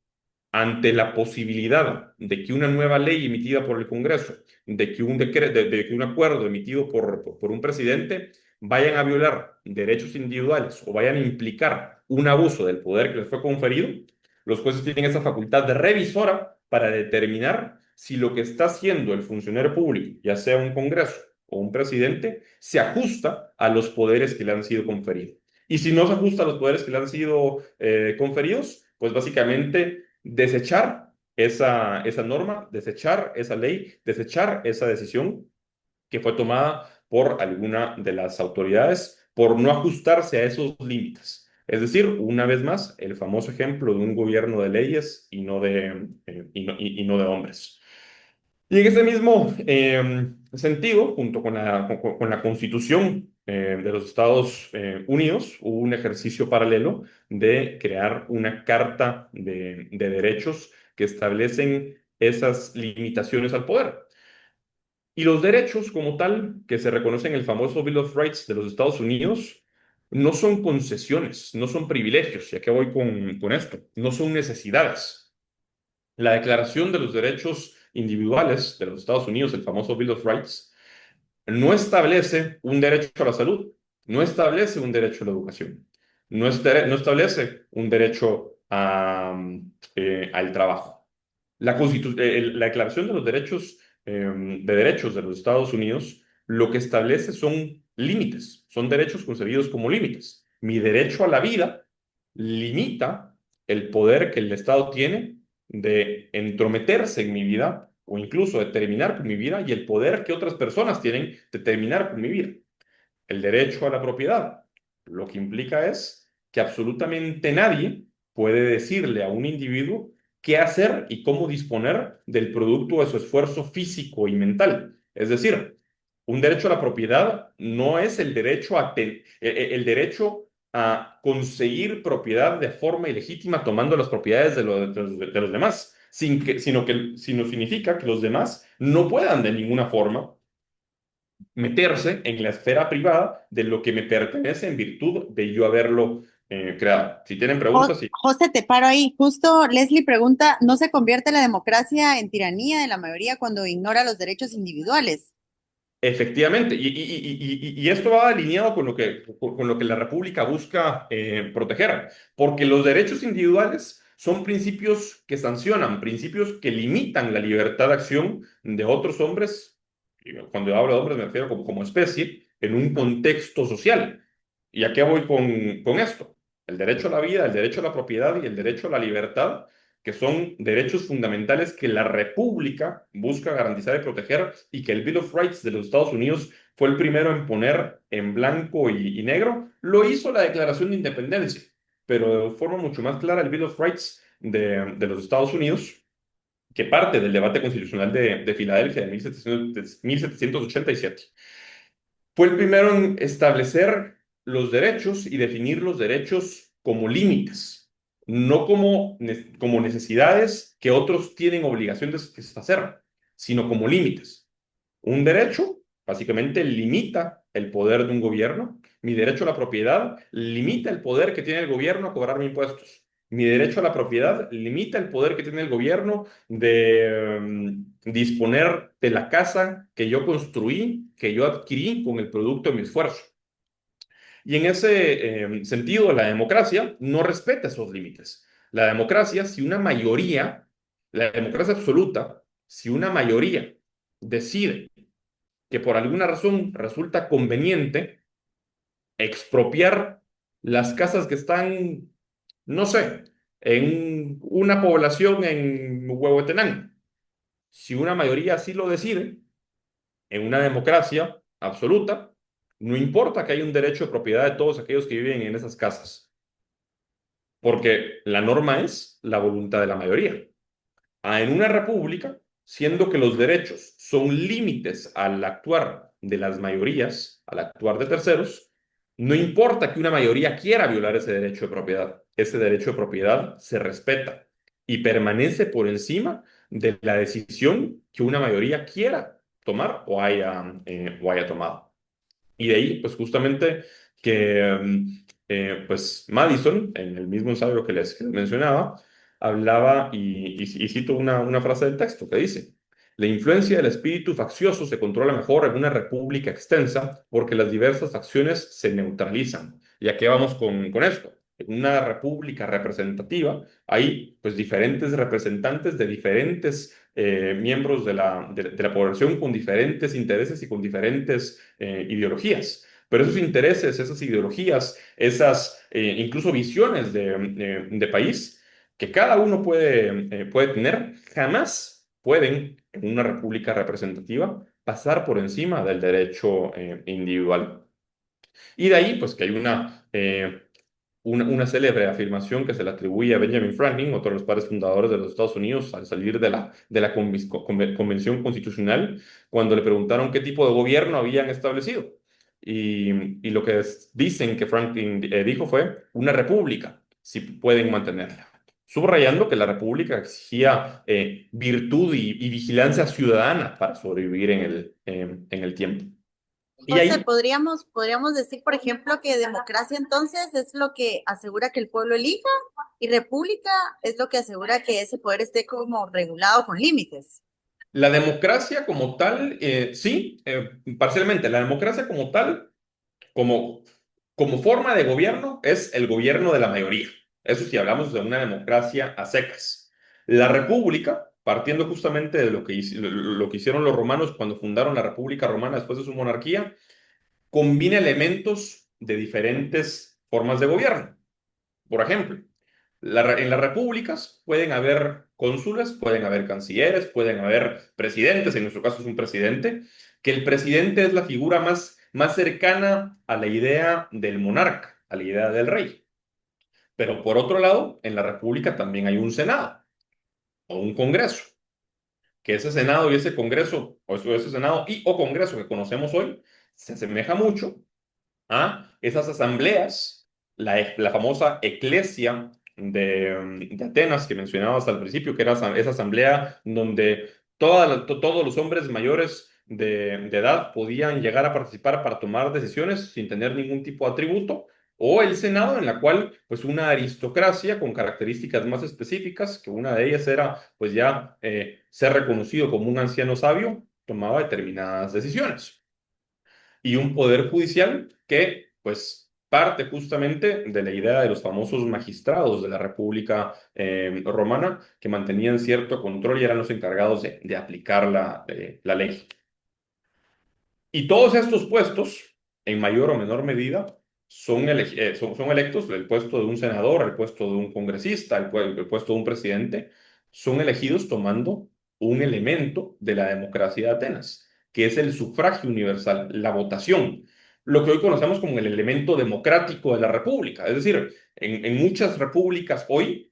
ante la posibilidad de que una nueva ley emitida por el Congreso, de que un acuerdo emitido por un presidente vayan a violar derechos individuales o vayan a implicar un abuso del poder que les fue conferido, los jueces tienen esa facultad de revisora para determinar si lo que está haciendo el funcionario público, ya sea un Congreso o un presidente, se ajusta a los poderes que le han sido conferidos. Y si no se ajusta a los poderes que le han sido conferidos, pues básicamente desechar esa norma, desechar esa ley, desechar esa decisión que fue tomada por alguna de las autoridades por no ajustarse a esos límites. Es decir, una vez más, el famoso ejemplo de un gobierno de leyes y no de hombres. Y en ese mismo sentido, junto con la Constitución de los Estados Unidos, hubo un ejercicio paralelo de crear una carta de derechos que establecen esas limitaciones al poder. Y los derechos como tal, que se reconocen en el famoso Bill of Rights de los Estados Unidos, no son concesiones, no son privilegios, y aquí voy con esto, no son necesidades. La Declaración de los Derechos Individuales de los Estados Unidos, el famoso Bill of Rights, no establece un derecho a la salud, no establece un derecho a la educación, no establece un derecho al trabajo. La Declaración de los Derechos de los Estados Unidos lo que establece son límites, son derechos concebidos como límites. Mi derecho a la vida limita el poder que el Estado tiene de entrometerse en mi vida o incluso de terminar con mi vida y el poder que otras personas tienen de terminar con mi vida. El derecho a la propiedad lo que implica es que absolutamente nadie puede decirle a un individuo qué hacer y cómo disponer del producto de su esfuerzo físico y mental. Es decir, un derecho a la propiedad no es el derecho a conseguir propiedad de forma ilegítima tomando las propiedades de los demás, sino significa que los demás no puedan de ninguna forma meterse en la esfera privada de lo que me pertenece en virtud de yo haberlo creado. Si tienen preguntas, sí. José, te paro ahí. Justo Leslie pregunta, ¿no se convierte la democracia en tiranía de la mayoría cuando ignora los derechos individuales? Efectivamente, y esto va alineado con lo que la República busca proteger, porque los derechos individuales son principios que sancionan, principios que limitan la libertad de acción de otros hombres, y cuando hablo de hombres me refiero como especie, en un contexto social. ¿Y a qué voy con esto? El derecho a la vida, el derecho a la propiedad y el derecho a la libertad, que son derechos fundamentales que la República busca garantizar y proteger y que el Bill of Rights de los Estados Unidos fue el primero en poner en blanco y negro, lo hizo la Declaración de Independencia, pero de forma mucho más clara el Bill of Rights de los Estados Unidos, que parte del debate constitucional de Filadelfia de 1787. Fue el primero en establecer los derechos y definir los derechos como límites, no como necesidades que otros tienen obligación de satisfacer, sino como límites. Un derecho básicamente limita el poder de un gobierno. Mi derecho a la propiedad limita el poder que tiene el gobierno a cobrarme impuestos. Mi derecho a la propiedad limita el poder que tiene el gobierno de disponer de la casa que yo construí, que yo adquirí con el producto de mi esfuerzo. Y en ese sentido, la democracia no respeta esos límites. La democracia, la democracia absoluta, si una mayoría decide que por alguna razón resulta conveniente expropiar las casas que están, no sé, en una población en Huehuetenango. Si una mayoría así lo decide, en una democracia absoluta, no importa que haya un derecho de propiedad de todos aquellos que viven en esas casas, porque la norma es la voluntad de la mayoría. En una república, siendo que los derechos son límites al actuar de las mayorías, al actuar de terceros, no importa que una mayoría quiera violar ese derecho de propiedad, ese derecho de propiedad se respeta y permanece por encima de la decisión que una mayoría quiera tomar o haya tomado. Y de ahí, pues justamente que pues Madison, en el mismo ensayo que les mencionaba, hablaba y cito una frase del texto que dice, la influencia del espíritu faccioso se controla mejor en una república extensa porque las diversas facciones se neutralizan. ¿Y a qué vamos con esto? En una república representativa hay pues diferentes representantes de diferentes miembros de la población con diferentes intereses y con diferentes ideologías. Pero esos intereses, esas ideologías, esas incluso visiones de país que cada uno puede tener, jamás pueden, en una república representativa, pasar por encima del derecho individual. Y de ahí, pues que hay una célebre afirmación que se le atribuye a Benjamin Franklin, otro de los padres fundadores de los Estados Unidos, al salir de la Convención Constitucional, cuando le preguntaron qué tipo de gobierno habían establecido. Y lo que dicen que Franklin dijo fue una república, si pueden mantenerla. Subrayando que la república exigía virtud y vigilancia ciudadana para sobrevivir en el tiempo. Y José, ahí podríamos decir, por ejemplo, que democracia entonces es lo que asegura que el pueblo elija y república es lo que asegura que ese poder esté como regulado con límites. la democracia como tal, sí, parcialmente, la democracia como tal, como forma de gobierno, es el gobierno de la mayoría. Eso si hablamos de una democracia a secas. La república partiendo justamente de lo que hicieron los romanos cuando fundaron la República Romana después de su monarquía, combina elementos de diferentes formas de gobierno. Por ejemplo, en las repúblicas pueden haber cónsules, pueden haber cancilleres, pueden haber presidentes, en nuestro caso es un presidente, que el presidente es la figura más cercana a la idea del monarca, a la idea del rey. Pero por otro lado, en la república también hay un senado o un congreso, que ese senado y ese congreso, o ese senado y o congreso que conocemos hoy, se asemeja mucho a esas asambleas, la famosa eclesia de Atenas que mencionabas al principio, que era esa asamblea donde todos los hombres mayores de edad podían llegar a participar para tomar decisiones sin tener ningún tipo de atributo, o el Senado, en la cual pues una aristocracia con características más específicas, que una de ellas era pues ya ser reconocido como un anciano sabio, tomaba determinadas decisiones y un poder judicial que, pues, parte justamente de la idea de los famosos magistrados de la República Romana, que mantenían cierto control y eran los encargados de aplicar la ley. Y todos estos puestos, en mayor o menor medida, son electos, el puesto de un senador, el puesto de un congresista, el puesto de un presidente, son elegidos tomando un elemento de la democracia de Atenas, que es el sufragio universal, la votación, lo que hoy conocemos como el elemento democrático de la república. Es decir, en muchas repúblicas hoy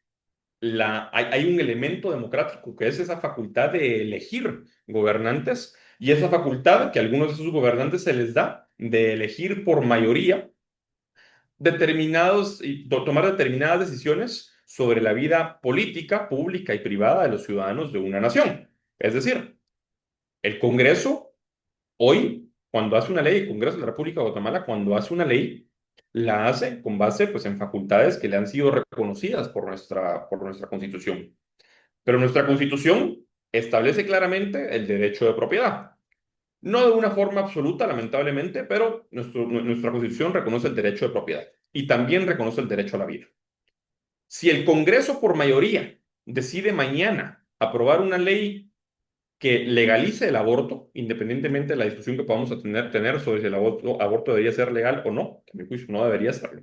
hay un elemento democrático que es esa facultad de elegir gobernantes y esa facultad que a algunos de esos gobernantes se les da de elegir por mayoría tomar determinadas decisiones sobre la vida política, pública y privada de los ciudadanos de una nación. Es decir, el Congreso hoy, cuando hace una ley, el Congreso de la República de Guatemala, cuando hace una ley, la hace con base pues, en facultades que le han sido reconocidas por nuestra Constitución. Pero nuestra Constitución establece claramente el derecho de propiedad. No de una forma absoluta, lamentablemente, pero nuestra Constitución reconoce el derecho de propiedad y también reconoce el derecho a la vida. Si el Congreso por mayoría decide mañana aprobar una ley que legalice el aborto, independientemente de la discusión que podamos tener sobre si el aborto debería ser legal o no, que a mi juicio no debería serlo.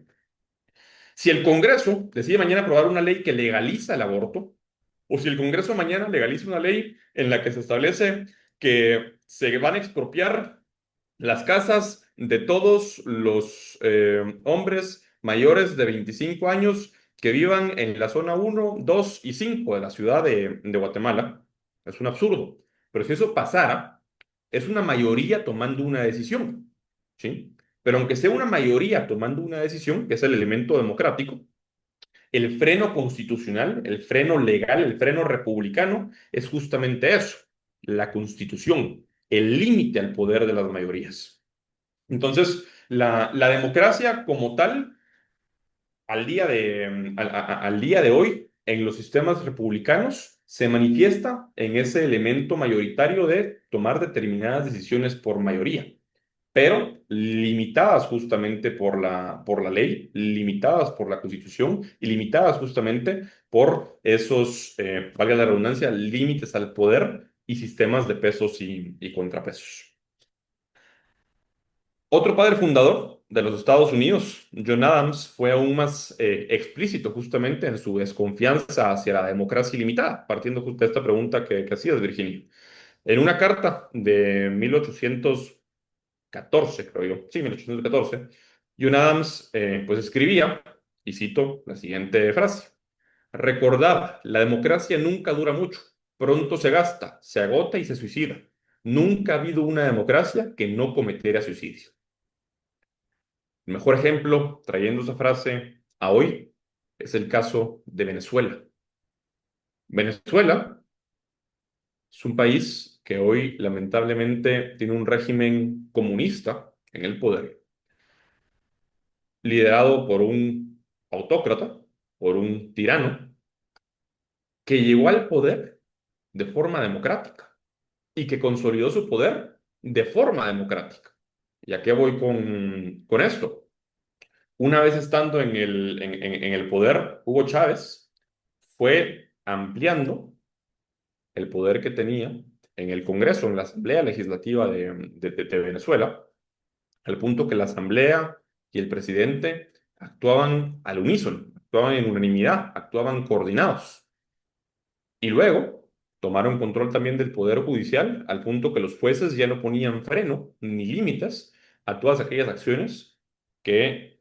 Si el Congreso decide mañana aprobar una ley que legaliza el aborto, o si el Congreso mañana legaliza una ley en la que se establece que se van a expropiar las casas de todos los hombres mayores de 25 años que vivan en la zona 1, 2 y 5 de la ciudad de Guatemala, es un absurdo. Pero si eso pasara, es una mayoría tomando una decisión, ¿sí? Pero aunque sea una mayoría tomando una decisión, que es el elemento democrático, el freno constitucional, el freno legal, el freno republicano es justamente eso, la constitución, el límite al poder de las mayorías. Entonces, la democracia como tal, al día de hoy, en los sistemas republicanos, se manifiesta en ese elemento mayoritario de tomar determinadas decisiones por mayoría, pero limitadas justamente por la ley, limitadas por la Constitución y limitadas justamente por esos, valga la redundancia, límites al poder y sistemas de pesos y contrapesos. Otro padre fundador de los Estados Unidos, John Adams, fue aún más explícito justamente en su desconfianza hacia la democracia ilimitada, partiendo justo de esta pregunta que hacías, Virginia. En una carta de 1814, creo yo, sí, 1814, John Adams pues escribía, y cito la siguiente frase: recordad, la democracia nunca dura mucho, pronto se gasta, se agota y se suicida. Nunca ha habido una democracia que no cometiera suicidio. El mejor ejemplo, trayendo esa frase a hoy, es el caso de Venezuela. Venezuela es un país que hoy lamentablemente tiene un régimen comunista en el poder, liderado por un autócrata, por un tirano, que llegó al poder de forma democrática y que consolidó su poder de forma democrática. ¿Y a qué voy con esto? Una vez estando en el poder, Hugo Chávez fue ampliando el poder que tenía en el Congreso, en la Asamblea Legislativa de Venezuela, al punto que la Asamblea y el presidente actuaban al unísono, actuaban en unanimidad, actuaban coordinados. Y luego tomaron control también del Poder Judicial, al punto que los jueces ya no ponían freno ni límites a todas aquellas acciones que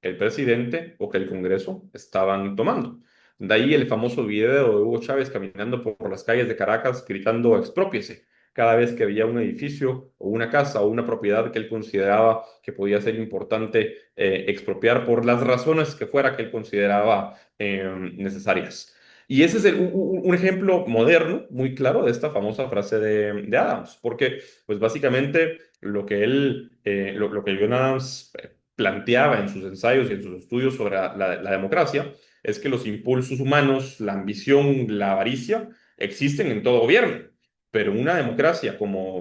el presidente o que el Congreso estaban tomando. De ahí el famoso video de Hugo Chávez caminando por las calles de Caracas gritando exprópiese cada vez que veía un edificio o una casa o una propiedad que él consideraba que podía ser importante expropiar por las razones que fuera que él consideraba necesarias. Y ese es un ejemplo moderno, muy claro, de esta famosa frase de Adams, porque pues básicamente lo que John Adams planteaba en sus ensayos y en sus estudios sobre la democracia es que los impulsos humanos, la ambición, la avaricia, existen en todo gobierno, pero en una democracia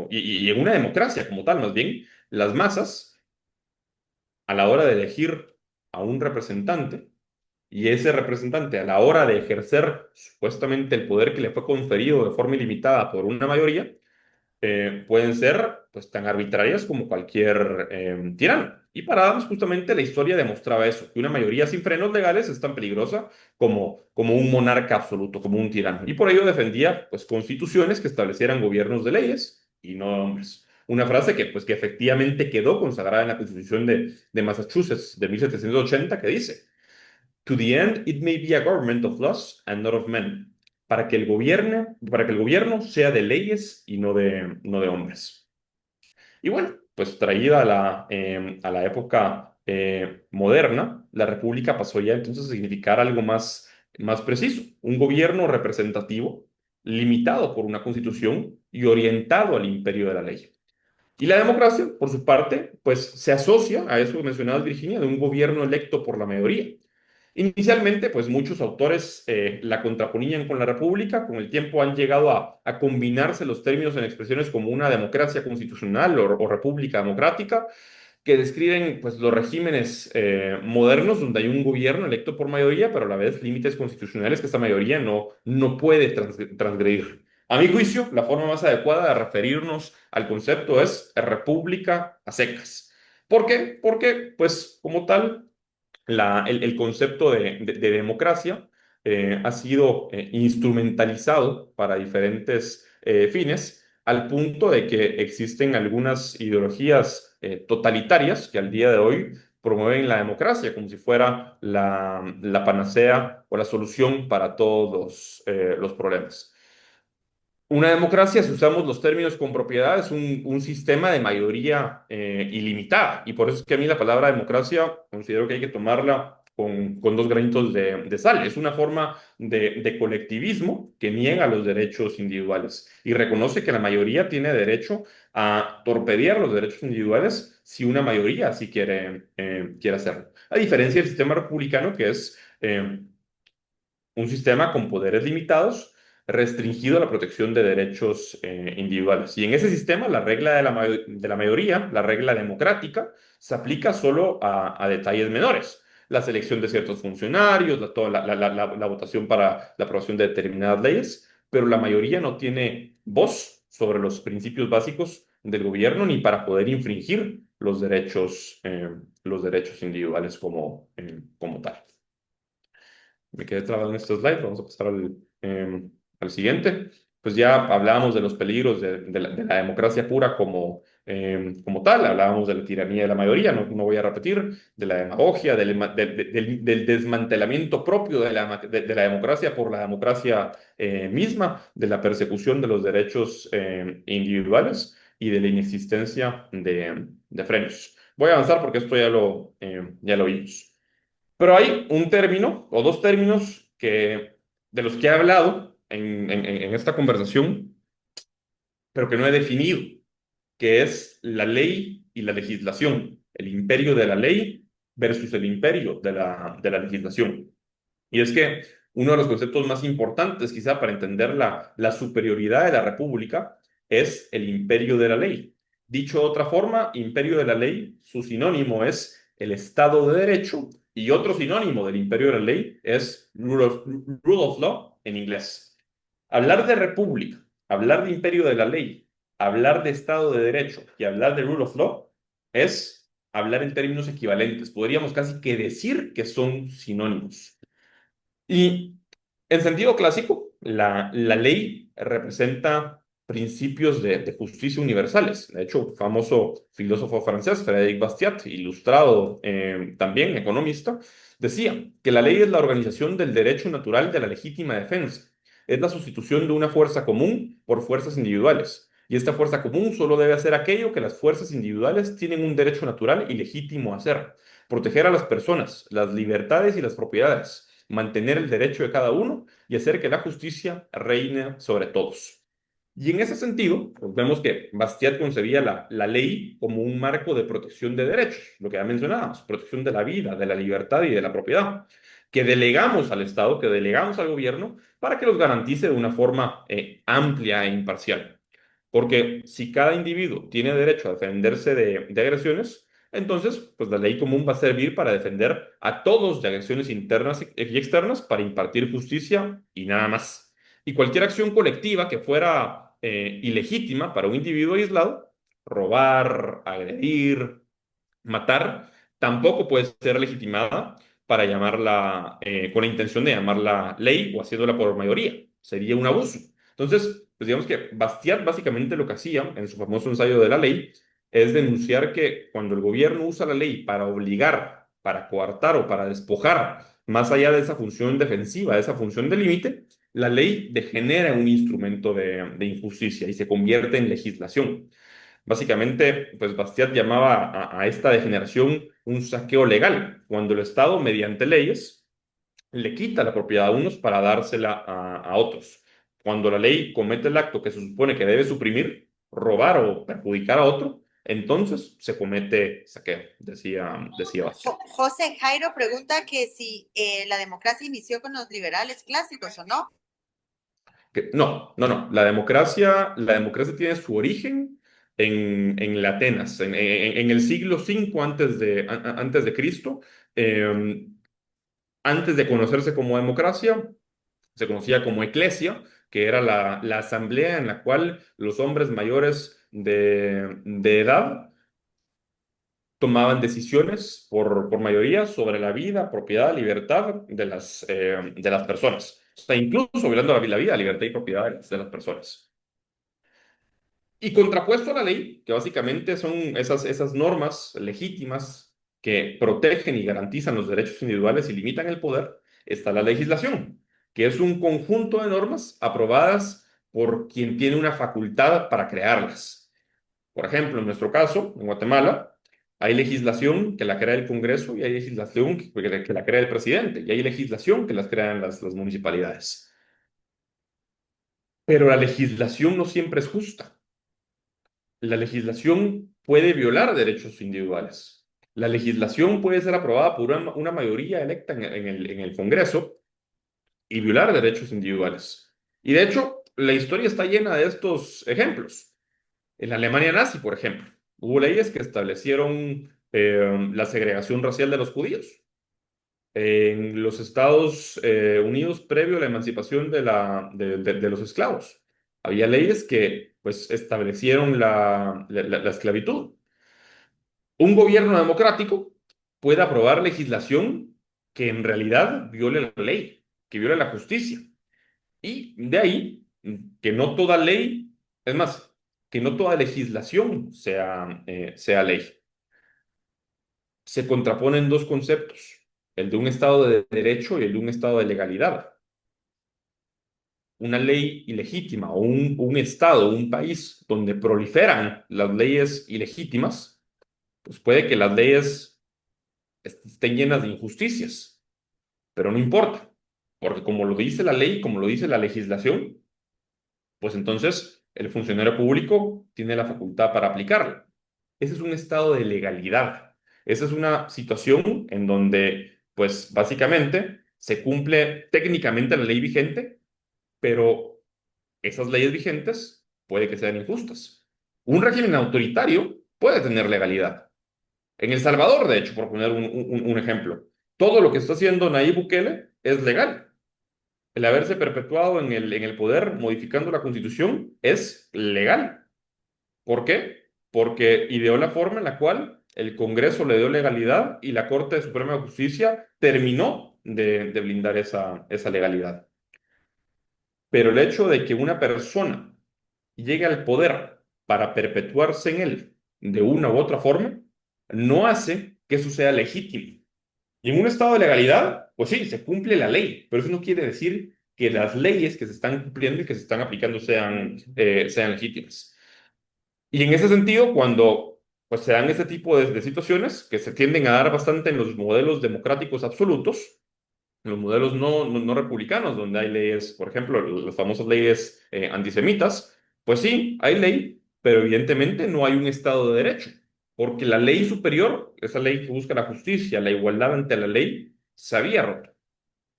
y en una democracia como tal, más bien, las masas, a la hora de elegir a un representante, y ese representante, a la hora de ejercer supuestamente el poder que le fue conferido de forma ilimitada por una mayoría, pueden ser pues tan arbitrarias como cualquier tirano. Y para Adams justamente la historia demostraba eso, que una mayoría sin frenos legales es tan peligrosa como un monarca absoluto, como un tirano. Y por ello defendía pues constituciones que establecieran gobiernos de leyes y no de hombres. Una frase que efectivamente quedó consagrada en la Constitución de Massachusetts de 1780 que dice: To the end it may be a government of laws and not of men. Para que el gobierno sea de leyes y no de hombres. Y bueno, pues traída a la época moderna, la república pasó ya entonces a significar algo más preciso, un gobierno representativo, limitado por una constitución y orientado al imperio de la ley. Y la democracia, por su parte, pues se asocia a eso que mencionabas, Virginia, de un gobierno electo por la mayoría. Inicialmente, pues muchos autores la contraponían con la república, con el tiempo han llegado a combinarse los términos en expresiones como una democracia constitucional o república democrática, que describen pues los regímenes modernos donde hay un gobierno electo por mayoría, pero a la vez límites constitucionales que esta mayoría no puede transgredir. A mi juicio, la forma más adecuada de referirnos al concepto es república a secas. ¿Por qué? Porque, pues, como tal, el concepto de democracia ha sido instrumentalizado para diferentes fines, al punto de que existen algunas ideologías totalitarias que al día de hoy promueven la democracia como si fuera la panacea o la solución para todos los problemas. Una democracia, si usamos los términos con propiedad, es un sistema de mayoría ilimitada. Y por eso es que a mí la palabra democracia considero que hay que tomarla con dos granitos de sal. Es una forma de colectivismo que niega los derechos individuales y reconoce que la mayoría tiene derecho a torpedear los derechos individuales si una mayoría así quiere hacerlo. A diferencia del sistema republicano, que es un sistema con poderes limitados, restringido a la protección de derechos individuales. Y en ese sistema, la regla de la mayoría, la regla democrática, se aplica solo a detalles menores. La selección de ciertos funcionarios, la votación para la aprobación de determinadas leyes, pero la mayoría no tiene voz sobre los principios básicos del gobierno ni para poder infringir los derechos individuales como tal. Me quedé trabado en este slide, vamos a pasar al siguiente. Pues ya hablábamos de los peligros de la democracia pura como tal, hablábamos de la tiranía de la mayoría, no voy a repetir, de la demagogia, del desmantelamiento propio de la democracia por la democracia misma, de la persecución de los derechos individuales y de la inexistencia de frenos. Voy a avanzar porque esto ya lo vimos. Pero hay un término o dos términos de los que he hablado en esta conversación, pero que no he definido, que es la ley y la legislación, el imperio de la ley versus el imperio de la legislación. Y es que uno de los conceptos más importantes, quizá para entender la superioridad de la república, es el imperio de la ley. Dicho de otra forma, imperio de la ley, su sinónimo es el Estado de Derecho y otro sinónimo del imperio de la ley es rule of law en inglés. Hablar de república, hablar de imperio de la ley, hablar de Estado de Derecho y hablar de rule of law es hablar en términos equivalentes. Podríamos casi que decir que son sinónimos. Y en sentido clásico, la ley representa principios de justicia universales. De hecho, famoso filósofo francés, Frédéric Bastiat, ilustrado también economista, decía que la ley es la organización del derecho natural de la legítima defensa. Es la sustitución de una fuerza común por fuerzas individuales. Y esta fuerza común solo debe hacer aquello que las fuerzas individuales tienen un derecho natural y legítimo a hacer. Proteger a las personas, las libertades y las propiedades, mantener el derecho de cada uno y hacer que la justicia reine sobre todos. Y en ese sentido, pues vemos que Bastiat concebía la ley como un marco de protección de derechos, lo que ya mencionábamos, protección de la vida, de la libertad y de la propiedad, que delegamos al Estado, que delegamos al gobierno para que los garantice de una forma amplia e imparcial. Porque si cada individuo tiene derecho a defenderse de agresiones, entonces, pues la ley común va a servir para defender a todos de agresiones internas y externas, para impartir justicia y nada más. Y cualquier acción colectiva que fuera ilegítima para un individuo aislado, robar, agredir, matar, tampoco puede ser legitimada para llamarla, con la intención de llamarla ley o haciéndola por mayoría. Sería un abuso. Entonces, pues digamos que Bastiat básicamente lo que hacía en su famoso ensayo de la ley es denunciar que cuando el gobierno usa la ley para obligar, para coartar o para despojar, más allá de esa función defensiva, de esa función de límite, la ley degenera en un instrumento de injusticia y se convierte en legislación. Básicamente, pues Bastiat llamaba a esta degeneración un saqueo legal, cuando el Estado, mediante leyes, le quita la propiedad a unos para dársela a otros. Cuando la ley comete el acto que se supone que debe suprimir, robar o perjudicar a otro, entonces se comete saqueo, decía Bastiat. José Jairo pregunta que si la democracia inició con los liberales clásicos o no. No, no, no. La democracia tiene su origen en la Atenas, en el siglo V antes de Cristo. eh, Antes de conocerse como democracia, se conocía como eclesia, que era la asamblea en la cual los hombres mayores de edad tomaban decisiones por mayoría sobre la vida, propiedad, libertad de las personas. O sea, incluso violando la vida, libertad y propiedad de las personas. Y contrapuesto a la ley, que básicamente son esas normas legítimas que protegen y garantizan los derechos individuales y limitan el poder, está la legislación, que es un conjunto de normas aprobadas por quien tiene una facultad para crearlas. Por ejemplo, en nuestro caso, en Guatemala, hay legislación que la crea el Congreso y hay legislación que la crea el presidente y hay legislación que las crean las municipalidades. Pero la legislación no siempre es justa. La legislación puede violar derechos individuales. La legislación puede ser aprobada por una mayoría electa en el Congreso y violar derechos individuales. Y de hecho, la historia está llena de estos ejemplos. En la Alemania nazi, por ejemplo, hubo leyes que establecieron la segregación racial de los judíos. En los Estados Unidos, previo a la emancipación de los esclavos, había leyes que pues, establecieron la esclavitud. Un gobierno democrático puede aprobar legislación que en realidad viole la ley, que viole la justicia. Y de ahí que no toda ley, es más, que no toda legislación sea ley. Se contraponen dos conceptos, el de un Estado de derecho y el de un Estado de legalidad. Una ley ilegítima o un Estado, un país donde proliferan las leyes ilegítimas, pues puede que las leyes estén llenas de injusticias, pero no importa, porque como lo dice la ley, como lo dice la legislación, pues entonces el funcionario público tiene la facultad para aplicarla. Ese es un estado de legalidad. Esa es una situación en donde, pues básicamente, se cumple técnicamente la ley vigente, pero esas leyes vigentes puede que sean injustas. Un régimen autoritario puede tener legalidad. En El Salvador, de hecho, por poner un ejemplo, todo lo que está haciendo Nayib Bukele es legal. el haberse perpetuado en el poder modificando la Constitución es legal. ¿Por qué? Porque ideó la forma en la cual el Congreso le dio legalidad y la Corte Suprema de Justicia terminó de blindar esa legalidad. Pero el hecho de que una persona llegue al poder para perpetuarse en él de una u otra forma, no hace que eso sea legítimo. Y en un estado de legalidad, pues sí, se cumple la ley, pero eso no quiere decir que las leyes que se están cumpliendo y que se están aplicando sean legítimas. Y en ese sentido, cuando pues, se dan este tipo de situaciones que se tienden a dar bastante en los modelos democráticos absolutos, en los modelos no republicanos, donde hay leyes, por ejemplo, las famosas leyes antisemitas, pues sí, hay ley, pero evidentemente no hay un Estado de Derecho, porque la ley superior, esa ley que busca la justicia, la igualdad ante la ley, se había roto.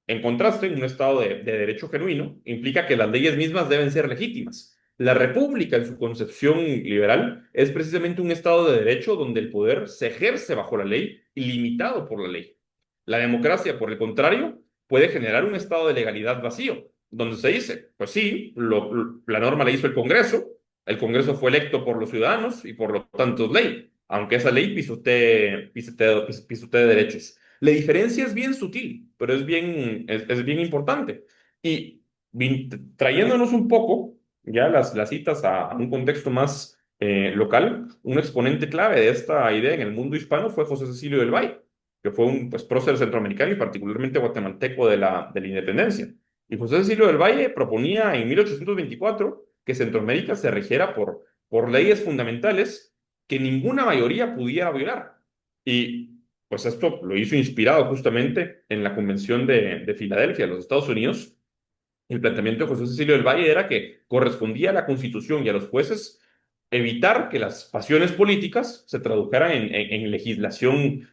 En contraste, un Estado de derecho genuino implica que las leyes mismas deben ser legítimas. La república, en su concepción liberal, es precisamente un Estado de derecho donde el poder se ejerce bajo la ley y limitado por la ley. La democracia, por el contrario, puede generar un estado de legalidad vacío, donde se dice, pues sí, la norma la hizo el Congreso fue electo por los ciudadanos y por lo tanto es ley, aunque esa ley pisotee derechos. La diferencia es bien sutil, pero es bien importante. Y trayéndonos un poco, ya las citas a un contexto más local, un exponente clave de esta idea en el mundo hispano fue José Cecilio del Valle, que fue un pues, prócer centroamericano y particularmente guatemalteco de la independencia. Y José Cecilio del Valle proponía en 1824 que Centroamérica se rigiera por leyes fundamentales que ninguna mayoría pudiera violar. Y pues esto lo hizo inspirado justamente en la Convención de Filadelfia, los Estados Unidos. El planteamiento de José Cecilio del Valle era que correspondía a la Constitución y a los jueces evitar que las pasiones políticas se tradujeran en legislación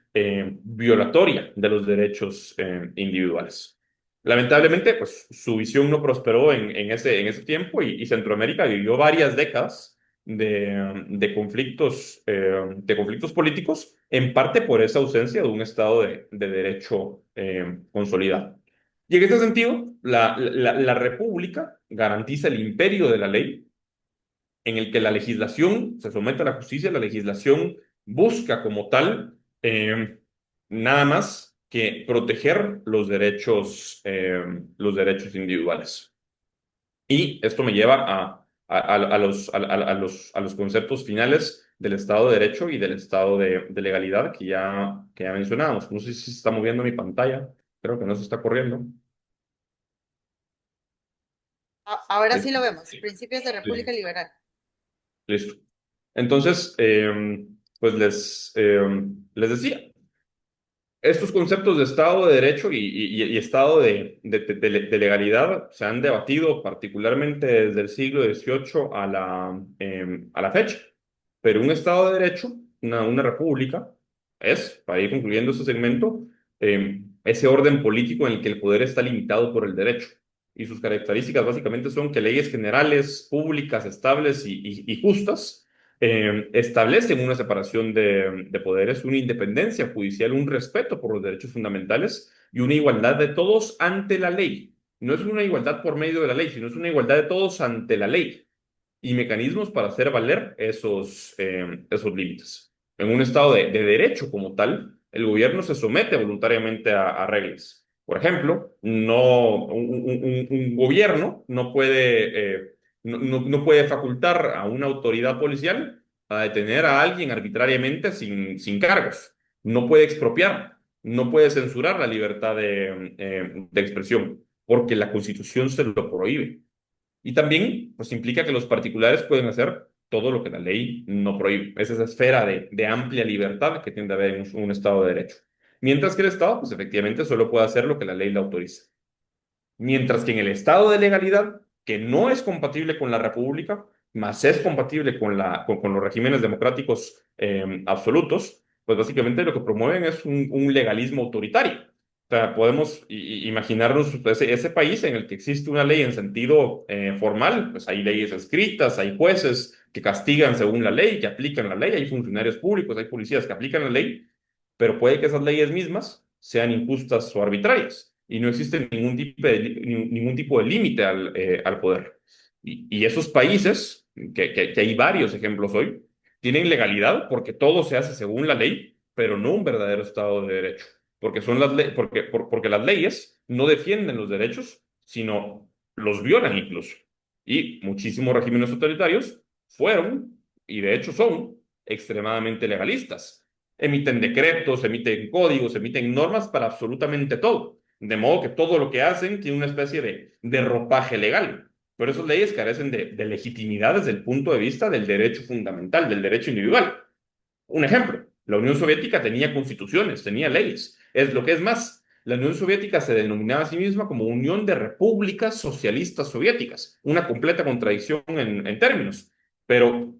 violatoria de los derechos individuales. Lamentablemente, pues su visión no prosperó en ese tiempo y Centroamérica vivió varias décadas de conflictos políticos, en parte por esa ausencia de un Estado de derecho consolidado. Y en ese sentido, la república garantiza el imperio de la ley, en el que la legislación se somete a la justicia, la legislación busca como tal nada más que proteger los derechos individuales. Y esto me lleva a los conceptos finales del Estado de Derecho y del Estado de legalidad que ya mencionábamos. No sé si se está moviendo mi pantalla, creo que no se está corriendo. Ahora sí Listo. lo vemos. Principios de República Liberal. Listo. Entonces, pues les decía, estos conceptos de Estado de Derecho y Estado de legalidad se han debatido particularmente desde el siglo XVIII a la fecha. Pero un Estado de Derecho, una república, para ir concluyendo este segmento, ese orden político en el que el poder está limitado por el derecho. Y sus características básicamente son que leyes generales, públicas, estables y justas establecen una separación de poderes, una independencia judicial, un respeto por los derechos fundamentales y una igualdad de todos ante la ley. No es una igualdad por medio de la ley, sino es una igualdad de todos ante la ley y mecanismos para hacer valer esos límites. En un Estado de derecho como tal, el gobierno se somete voluntariamente a reglas. Por ejemplo, un gobierno no puede facultar a una autoridad policial a detener a alguien arbitrariamente sin cargos. No puede expropiar, no puede censurar la libertad de expresión, porque la Constitución se lo prohíbe. Y también, pues implica que los particulares pueden hacer todo lo que la ley no prohíbe. Es esa esfera de amplia libertad que tiende a haber en un Estado de Derecho. Mientras que el Estado, pues efectivamente, solo puede hacer lo que la ley le autoriza. Mientras que en el Estado de legalidad, que no es compatible con la República, más es compatible con los regímenes democráticos absolutos, pues básicamente lo que promueven es un legalismo autoritario. O sea, podemos imaginarnos ese país en el que existe una ley en sentido formal, pues hay leyes escritas, hay jueces que castigan según la ley, que aplican la ley, hay funcionarios públicos, hay policías que aplican la ley, pero puede que esas leyes mismas sean injustas o arbitrarias. y no existe ningún tipo de límite al poder. Y esos países, que hay varios ejemplos hoy, tienen legalidad porque todo se hace según la ley, pero no un verdadero Estado de Derecho. Porque, porque las leyes no defienden los derechos, sino los violan incluso. Y muchísimos regímenes totalitarios fueron, y de hecho son, extremadamente legalistas. Emiten decretos, emiten códigos, emiten normas para absolutamente todo. De modo que todo lo que hacen tiene una especie de ropaje legal. Pero esas leyes carecen de legitimidad desde el punto de vista del derecho fundamental, del derecho individual. Un ejemplo, la Unión Soviética tenía constituciones, tenía leyes. Es lo que es más, la Unión Soviética se denominaba a sí misma como Unión de Repúblicas Socialistas Soviéticas, una completa contradicción en términos. Pero,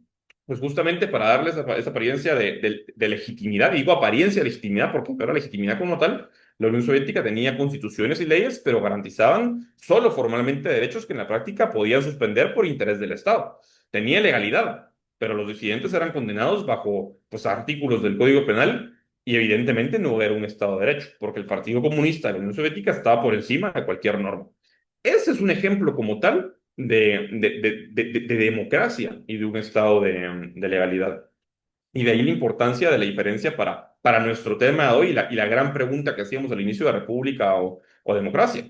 pues justamente para darles esa apariencia de legitimidad, y digo apariencia de legitimidad porque no era legitimidad como tal, la Unión Soviética tenía constituciones y leyes, pero garantizaban solo formalmente derechos que en la práctica podían suspender por interés del Estado. Tenía legalidad, pero los disidentes eran condenados bajo pues, artículos del Código Penal y evidentemente no era un Estado de Derecho, porque el Partido Comunista de la Unión Soviética estaba por encima de cualquier norma. Ese es un ejemplo como tal de democracia y de un Estado de legalidad. Y de ahí la importancia de la diferencia para nuestro tema de hoy y la gran pregunta que hacíamos al inicio de república o democracia.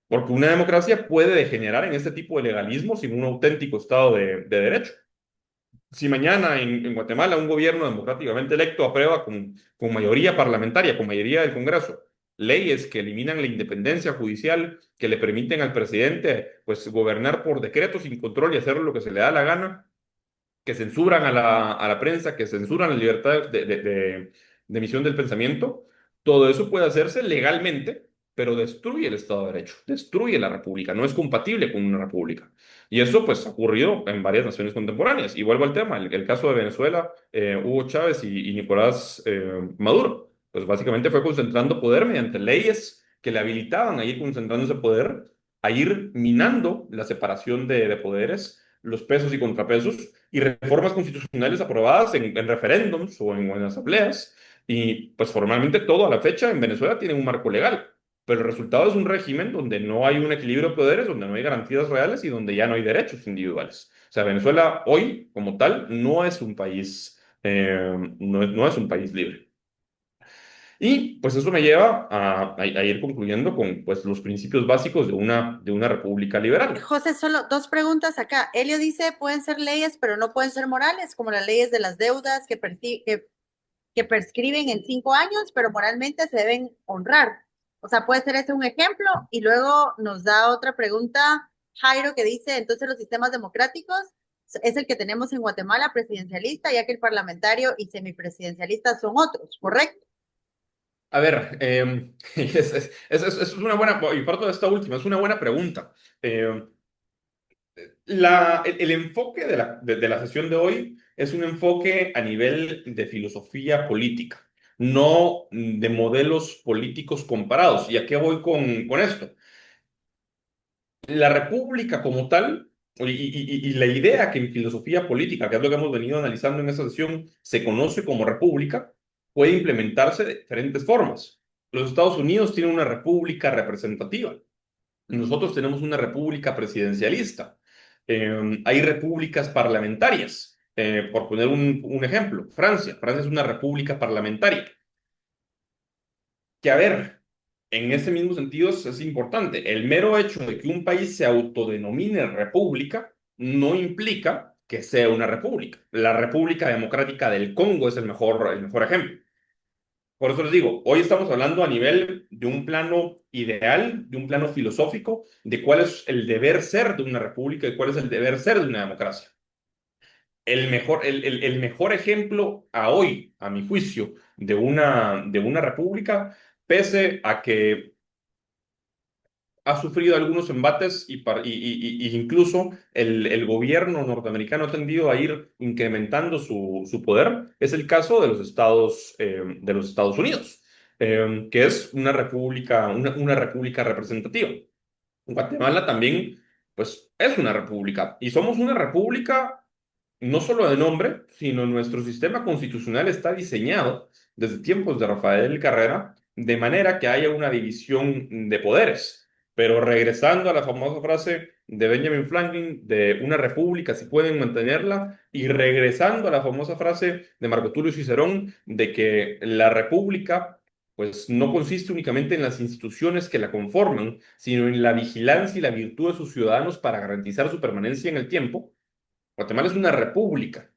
Porque una democracia puede degenerar en este tipo de legalismo sin un auténtico Estado de derecho. Si mañana en Guatemala un gobierno democráticamente electo aprueba con mayoría parlamentaria, con mayoría del Congreso, leyes que eliminan la independencia judicial, que le permiten al presidente pues gobernar por decreto sin control y hacer lo que se le da la gana, que censuran a la prensa, que censuran la libertad de emisión del pensamiento, todo eso puede hacerse legalmente, pero destruye el Estado de Derecho, destruye la República, no es compatible con una república. Y eso pues ha ocurrido en varias naciones contemporáneas. Y vuelvo al tema, el caso de Venezuela, Hugo Chávez y Nicolás Maduro, pues básicamente fue concentrando poder mediante leyes que le habilitaban a ir concentrando ese poder, a ir minando la separación de poderes, los pesos y contrapesos, y reformas constitucionales aprobadas en referéndums o en asambleas. Y pues formalmente todo a la fecha en Venezuela tiene un marco legal, pero el resultado es un régimen donde no hay un equilibrio de poderes, donde no hay garantías reales y donde ya no hay derechos individuales. O sea, Venezuela hoy, como tal, no es un país, no es un país libre. Y pues eso me lleva a ir concluyendo con pues, los principios básicos de una república liberal. José, solo dos preguntas acá. Elio dice, pueden ser leyes, pero no pueden ser morales, como las leyes de las deudas que prescriben en 5 años, pero moralmente se deben honrar. O sea, puede ser ese un ejemplo. Y luego nos da otra pregunta, Jairo, que dice, entonces los sistemas democráticos es el que tenemos en Guatemala, presidencialista, ya que el parlamentario y semipresidencialista son otros, ¿correcto? A ver, es una buena, y parto de esta última, es una buena pregunta. Eh, el enfoque de la sesión de hoy es un enfoque a nivel de filosofía política, no de modelos políticos comparados. ¿Y a qué voy con esto? La república como tal, y la idea que en filosofía política, que es lo que hemos venido analizando en esta sesión, se conoce como república, puede implementarse de diferentes formas. Los Estados Unidos tienen una república representativa. Nosotros tenemos una república presidencialista. Hay repúblicas parlamentarias. Por poner un ejemplo, Francia es una república parlamentaria. Que a ver, en ese mismo sentido es importante. El mero hecho de que un país se autodenomine república no implica que sea una república. La República Democrática del Congo es el mejor ejemplo. Por eso les digo, hoy estamos hablando a nivel de un plano ideal, de un plano filosófico, de cuál es el deber ser de una república y cuál es el deber ser de una democracia. El mejor ejemplo a hoy, a mi juicio, de una república, pese a que ha sufrido algunos embates y incluso el gobierno norteamericano ha tendido a ir incrementando su poder, es el caso de los Estados Unidos, que es una república representativa. Guatemala también, pues, es una república y somos una república no solo de nombre, sino nuestro sistema constitucional está diseñado desde tiempos de Rafael Carrera de manera que haya una división de poderes. Pero regresando a la famosa frase de Benjamin Franklin de una república, si pueden mantenerla, y regresando a la famosa frase de Marco Tulio Cicerón de que la república pues no consiste únicamente en las instituciones que la conforman, sino en la vigilancia y la virtud de sus ciudadanos para garantizar su permanencia en el tiempo. Guatemala es una república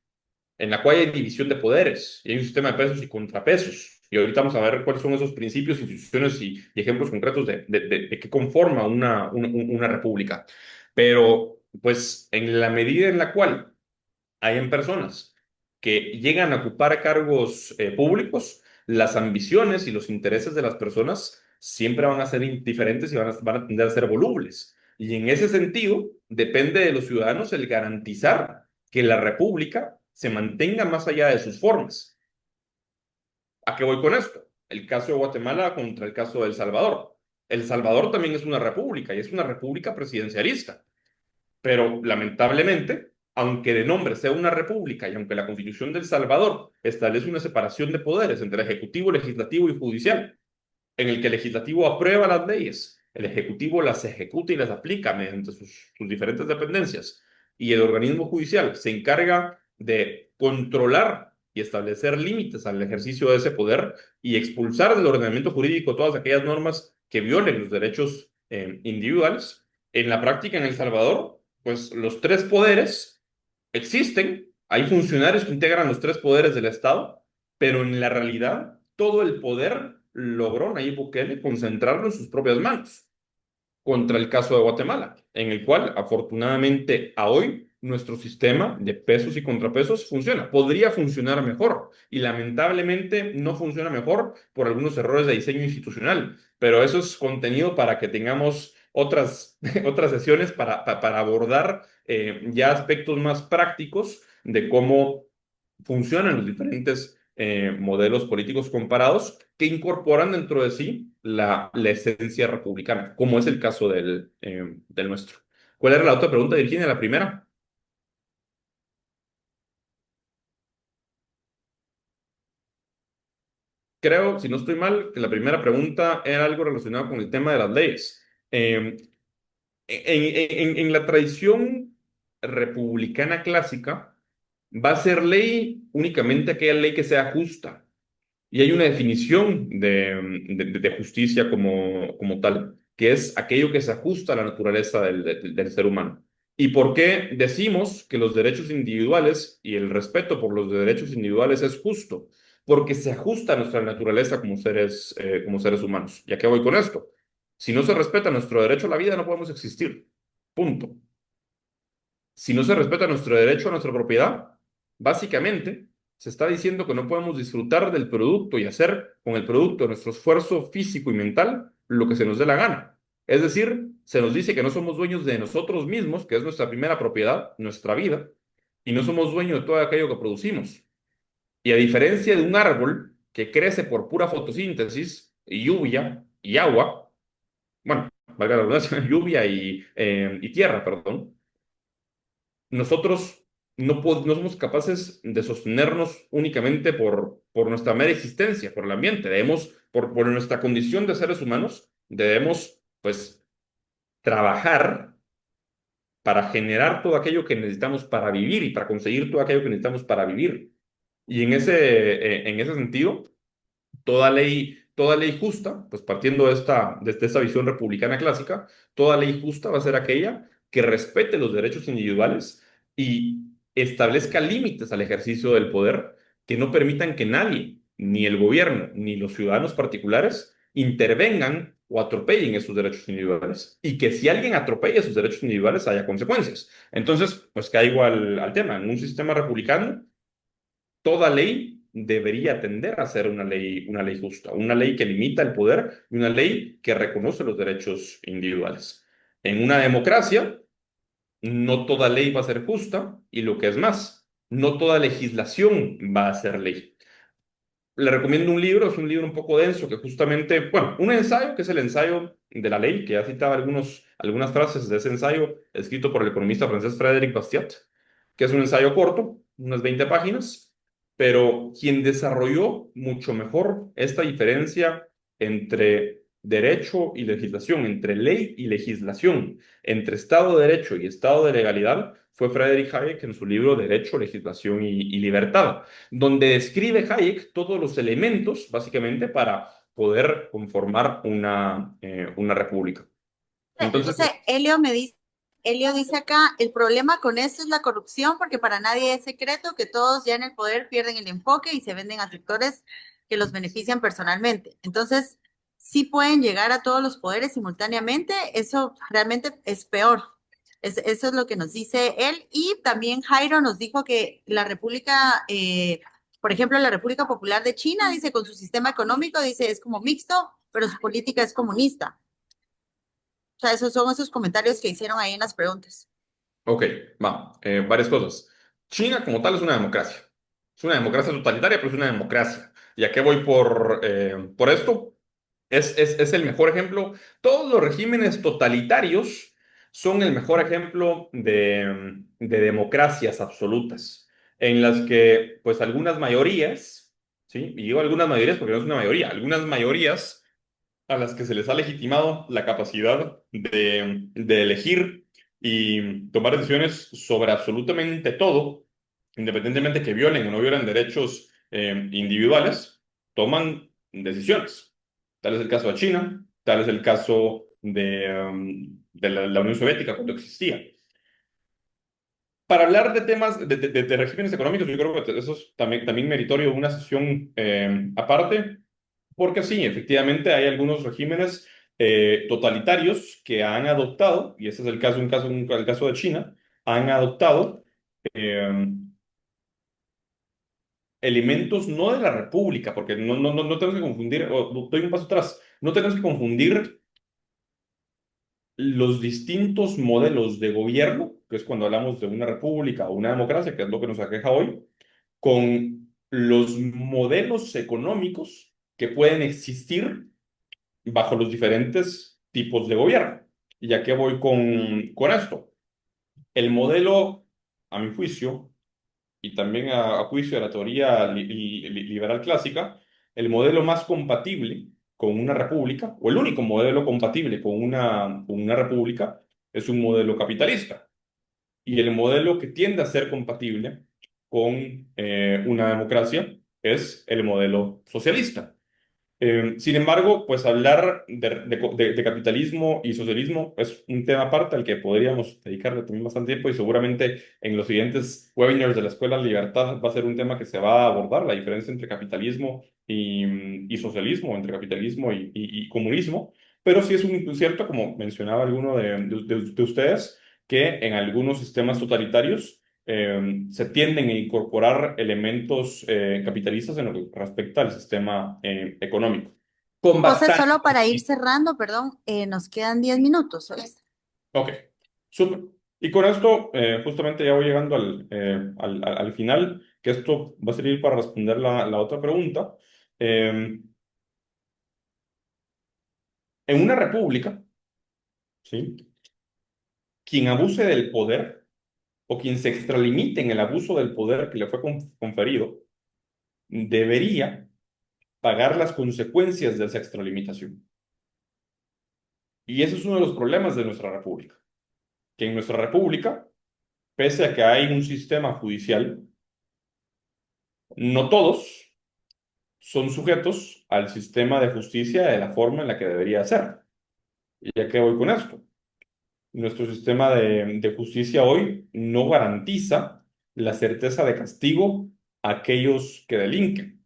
en la cual hay división de poderes y hay un sistema de pesos y contrapesos. Y ahorita vamos a ver cuáles son esos principios, instituciones y ejemplos concretos de qué conforma una república. Pero, pues, en la medida en la cual hayan personas que llegan a ocupar cargos públicos, las ambiciones y los intereses de las personas siempre van a ser indiferentes y van a tender a ser volubles. Y en ese sentido, depende de los ciudadanos el garantizar que la república se mantenga más allá de sus formas. ¿A qué voy con esto? El caso de Guatemala contra el caso de El Salvador. El Salvador también es una república y es una república presidencialista. Pero lamentablemente, aunque de nombre sea una república y aunque la Constitución de El Salvador establece una separación de poderes entre el ejecutivo, legislativo y judicial, en el que el legislativo aprueba las leyes, el ejecutivo las ejecuta y las aplica mediante sus diferentes dependencias, y el organismo judicial se encarga de controlar y establecer límites al ejercicio de ese poder y expulsar del ordenamiento jurídico todas aquellas normas que violen los derechos individuales. En la práctica en El Salvador, pues los tres poderes existen, hay funcionarios que integran los tres poderes del Estado, pero en la realidad todo el poder logró Nayib Bukele concentrarlo en sus propias manos, contra el caso de Guatemala, en el cual afortunadamente a hoy nuestro sistema de pesos y contrapesos funciona. Podría funcionar mejor y lamentablemente no funciona mejor por algunos errores de diseño institucional, pero eso es contenido para que tengamos otras sesiones para abordar ya aspectos más prácticos de cómo funcionan los diferentes modelos políticos comparados que incorporan dentro de sí la esencia republicana, como es el caso del nuestro. ¿Cuál era la otra pregunta, Virginia? La primera. Creo, si no estoy mal, que la primera pregunta era algo relacionado con el tema de las leyes. En la tradición republicana clásica, va a ser ley únicamente aquella ley que sea justa. Y hay una definición de justicia como tal, que es aquello que se ajusta a la naturaleza del ser humano. ¿Y por qué decimos que los derechos individuales y el respeto por los derechos individuales es justo? Porque se ajusta a nuestra naturaleza como seres humanos. ¿Y a qué voy con esto? Si no se respeta nuestro derecho a la vida, no podemos existir. Punto. Si no se respeta nuestro derecho a nuestra propiedad, básicamente se está diciendo que no podemos disfrutar del producto y hacer con el producto nuestro esfuerzo físico y mental lo que se nos dé la gana. Es decir, se nos dice que no somos dueños de nosotros mismos, que es nuestra primera propiedad, nuestra vida, y no somos dueños de todo aquello que producimos. Y a diferencia de un árbol que crece por pura fotosíntesis, y lluvia y agua, bueno, valga la redundancia, lluvia y tierra, perdón, nosotros no somos capaces de sostenernos únicamente por nuestra mera existencia, por el ambiente. Por nuestra condición de seres humanos, debemos, pues, trabajar para generar todo aquello que necesitamos para vivir y para conseguir todo aquello que necesitamos para vivir. Y en ese sentido, toda ley justa, pues partiendo de esta visión republicana clásica, toda ley justa va a ser aquella que respete los derechos individuales y establezca límites al ejercicio del poder que no permitan que nadie, ni el gobierno, ni los ciudadanos particulares, intervengan o atropellen esos derechos individuales. Y que si alguien atropella esos derechos individuales haya consecuencias. Entonces, pues caigo al tema. En un sistema republicano, toda ley debería tender a ser una ley justa, una ley que limita el poder y una ley que reconoce los derechos individuales. En una democracia, no toda ley va a ser justa y lo que es más, no toda legislación va a ser ley. Le recomiendo un libro, es un libro un poco denso que justamente, bueno, un ensayo que es el ensayo de la ley, que ya citaba algunas frases de ese ensayo, escrito por el economista francés Frédéric Bastiat, que es un ensayo corto, unas 20 páginas, pero quien desarrolló mucho mejor esta diferencia entre derecho y legislación, entre ley y legislación, entre Estado de Derecho y Estado de legalidad, fue Friedrich Hayek en su libro Derecho, Legislación y Libertad, donde describe Hayek todos los elementos, básicamente, para poder conformar una república. Entonces, Entonces, Elio dice acá, el problema con esto es la corrupción, porque para nadie es secreto que todos ya en el poder pierden el enfoque y se venden a sectores que los benefician personalmente. Entonces, sí pueden llegar a todos los poderes simultáneamente, eso realmente es peor. Eso es lo que nos dice él. Y también Jairo nos dijo que la República, por ejemplo, la República Popular de China, dice, con su sistema económico, dice, es como mixto, pero su política es comunista. O sea, esos son esos comentarios que hicieron ahí en las preguntas. ok, va, varias cosas. China como tal es una democracia. Es una democracia totalitaria, pero es una democracia. ¿Y a qué voy por esto? Es el mejor ejemplo. Todos los regímenes totalitarios son el mejor ejemplo de democracias absolutas, en las que, pues, algunas mayorías, ¿sí? Y digo algunas mayorías porque no es una mayoría, algunas mayorías a las que se les ha legitimado la capacidad de elegir y tomar decisiones sobre absolutamente todo, independientemente que violen o no violen derechos individuales, toman decisiones. Tal es el caso de China, tal es el caso de la Unión Soviética cuando existía. Para hablar de temas de regímenes económicos, yo creo que eso es también meritorio de una sesión aparte. Porque sí, efectivamente hay algunos regímenes totalitarios que han adoptado, y ese es el caso de China, han adoptado eh, elementos no de la república, porque no tenemos que confundir, o doy un paso atrás, no tenemos que confundir los distintos modelos de gobierno, que es cuando hablamos de una república o una democracia, que es lo que nos aqueja hoy, con los modelos económicos que pueden existir bajo los diferentes tipos de gobierno. ¿Y a qué voy con esto? El modelo, a mi juicio, y también a juicio de la teoría liberal clásica, el modelo más compatible con una república, o el único modelo compatible con una república, es un modelo capitalista. Y el modelo que tiende a ser compatible con una democracia es el modelo socialista. Sin embargo, pues hablar de capitalismo y socialismo es un tema aparte al que podríamos dedicarle también bastante tiempo y seguramente en los siguientes webinars de la Escuela Libertad va a ser un tema que se va a abordar, la diferencia entre capitalismo y socialismo, entre capitalismo y comunismo. Pero sí es cierto, como mencionaba alguno de ustedes, que en algunos sistemas totalitarios se tienden a incorporar elementos capitalistas en lo que respecta al sistema económico. Con José, bastante. solo para ir cerrando, perdón, nos quedan 10 minutos. ¿Oíste? Ok, súper. Y con esto, justamente ya voy llegando al final, que esto va a servir para responder la otra pregunta. En una república, ¿sí? Quien abuse del poder o quien se extralimite en el abuso del poder que le fue conferido, debería pagar las consecuencias de esa extralimitación. Y ese es uno de los problemas de nuestra república, que en nuestra república, pese a que hay un sistema judicial, no todos son sujetos al sistema de justicia de la forma en la que debería ser. ¿Y a qué voy con esto? Nuestro sistema de justicia hoy no garantiza la certeza de castigo a aquellos que delinquen.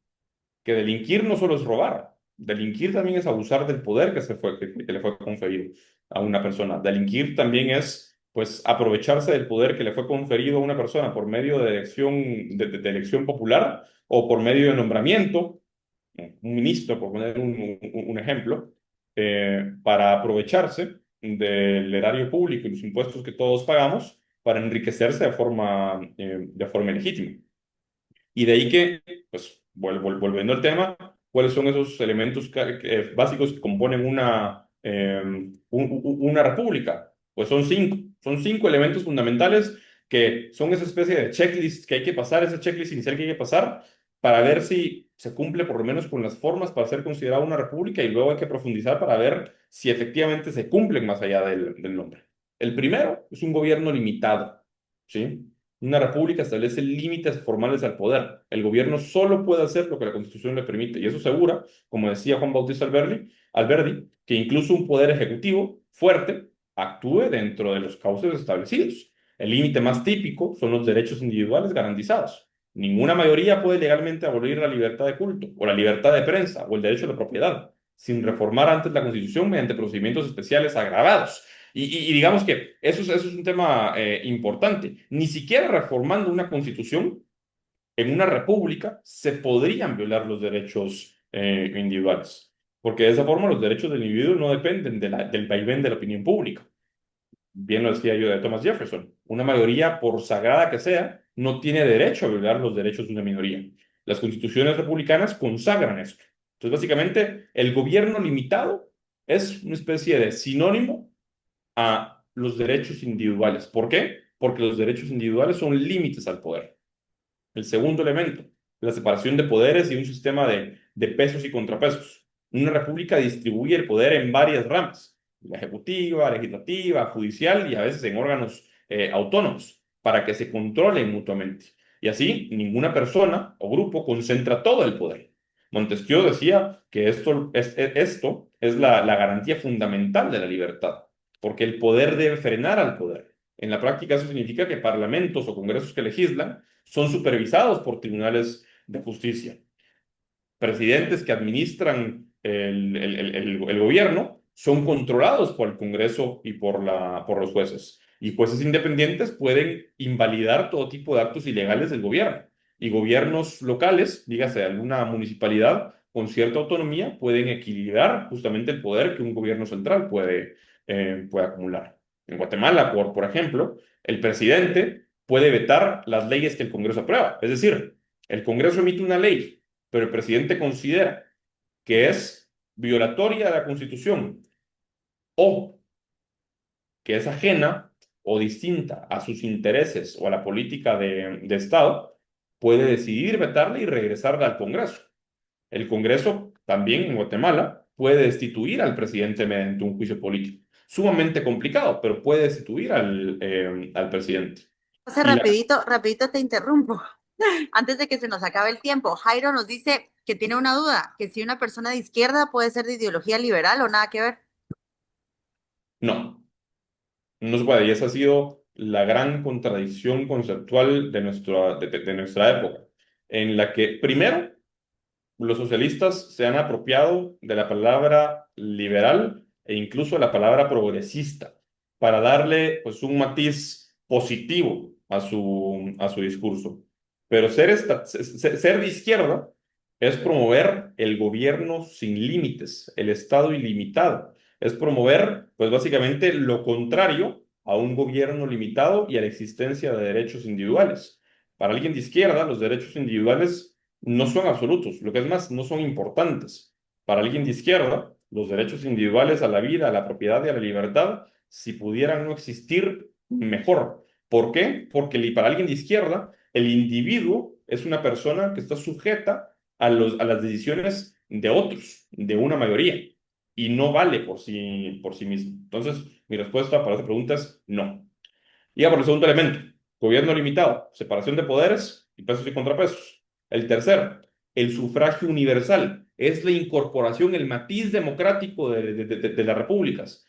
Que delinquir no solo es robar, delinquir también es abusar del poder que le fue conferido a una persona. Delinquir también es, pues, aprovecharse del poder que le fue conferido a una persona por medio de elección popular o por medio de nombramiento, un ministro, por poner un ejemplo, para aprovecharse del erario público y los impuestos que todos pagamos para enriquecerse de forma ilegítima. Y de ahí que, pues, volviendo al tema, ¿cuáles son esos elementos básicos que componen una república? Pues son cinco elementos fundamentales que son esa especie de checklist que hay que pasar, ese checklist inicial que hay que pasar para ver si se cumple por lo menos con las formas para ser considerada una república y luego hay que profundizar para ver si efectivamente se cumplen más allá del nombre. El primero es un gobierno limitado, ¿sí? Una república establece límites formales al poder. El gobierno solo puede hacer lo que la Constitución le permite y eso asegura, como decía Juan Bautista Alberdi, que incluso un poder ejecutivo fuerte actúe dentro de los cauces establecidos. El límite más típico son los derechos individuales garantizados. Ninguna mayoría puede legalmente abolir la libertad de culto, o la libertad de prensa, o el derecho a la propiedad, sin reformar antes la Constitución mediante procedimientos especiales agravados. Y digamos que eso es un tema importante. Ni siquiera reformando una Constitución en una república se podrían violar los derechos individuales, porque de esa forma los derechos del individuo no dependen del vaivén de la opinión pública. Bien lo decía yo de Thomas Jefferson, una mayoría, por sagrada que sea, no tiene derecho a violar los derechos de una minoría. Las constituciones republicanas consagran esto. Entonces, básicamente, el gobierno limitado es una especie de sinónimo a los derechos individuales. ¿Por qué? Porque los derechos individuales son límites al poder. El segundo elemento, la separación de poderes y un sistema de pesos y contrapesos. Una república distribuye el poder en varias ramas, la ejecutiva, legislativa, judicial y a veces en órganos autónomos, para que se controlen mutuamente. Y así, ninguna persona o grupo concentra todo el poder. Montesquieu decía que esto es la garantía fundamental de la libertad, porque el poder debe frenar al poder. En la práctica eso significa que parlamentos o congresos que legislan son supervisados por tribunales de justicia. Presidentes que administran el gobierno son controlados por el Congreso y por los jueces. Y jueces independientes pueden invalidar todo tipo de actos ilegales del gobierno. Y gobiernos locales, dígase alguna municipalidad con cierta autonomía, pueden equilibrar justamente el poder que un gobierno central puede acumular. En Guatemala, por ejemplo, el presidente puede vetar las leyes que el Congreso aprueba. Es decir, el Congreso emite una ley, pero el presidente considera que es violatoria de la Constitución o que es ajena o distinta a sus intereses o a la política de Estado, puede decidir vetarla y regresarla al Congreso. El Congreso también en Guatemala puede destituir al presidente mediante un juicio político. Sumamente complicado, pero puede destituir al presidente. José, Y la rapidito te interrumpo. Antes de que se nos acabe el tiempo, Jairo nos dice que tiene una duda, que si una persona de izquierda puede ser de ideología liberal o nada que ver. No, no se puede. Y esa ha sido la gran contradicción conceptual de nuestra época, en la que, primero, los socialistas se han apropiado de la palabra liberal e incluso la palabra progresista para darle pues, un matiz positivo a su discurso. Pero ser de izquierda es promover el gobierno sin límites, el Estado ilimitado. Es promover, pues básicamente, lo contrario a un gobierno limitado y a la existencia de derechos individuales. Para alguien de izquierda, los derechos individuales no son absolutos, lo que es más, no son importantes. Para alguien de izquierda, los derechos individuales a la vida, a la propiedad y a la libertad, si pudieran no existir, mejor. ¿Por qué? Porque para alguien de izquierda, el individuo es una persona que está sujeta a las decisiones de otros, de una mayoría, y no vale por sí mismo. Entonces, mi respuesta para esa pregunta es no. Y ya por el segundo elemento, gobierno limitado, separación de poderes y pesos y contrapesos. El tercero, el sufragio universal, es la incorporación, el matiz democrático de las repúblicas.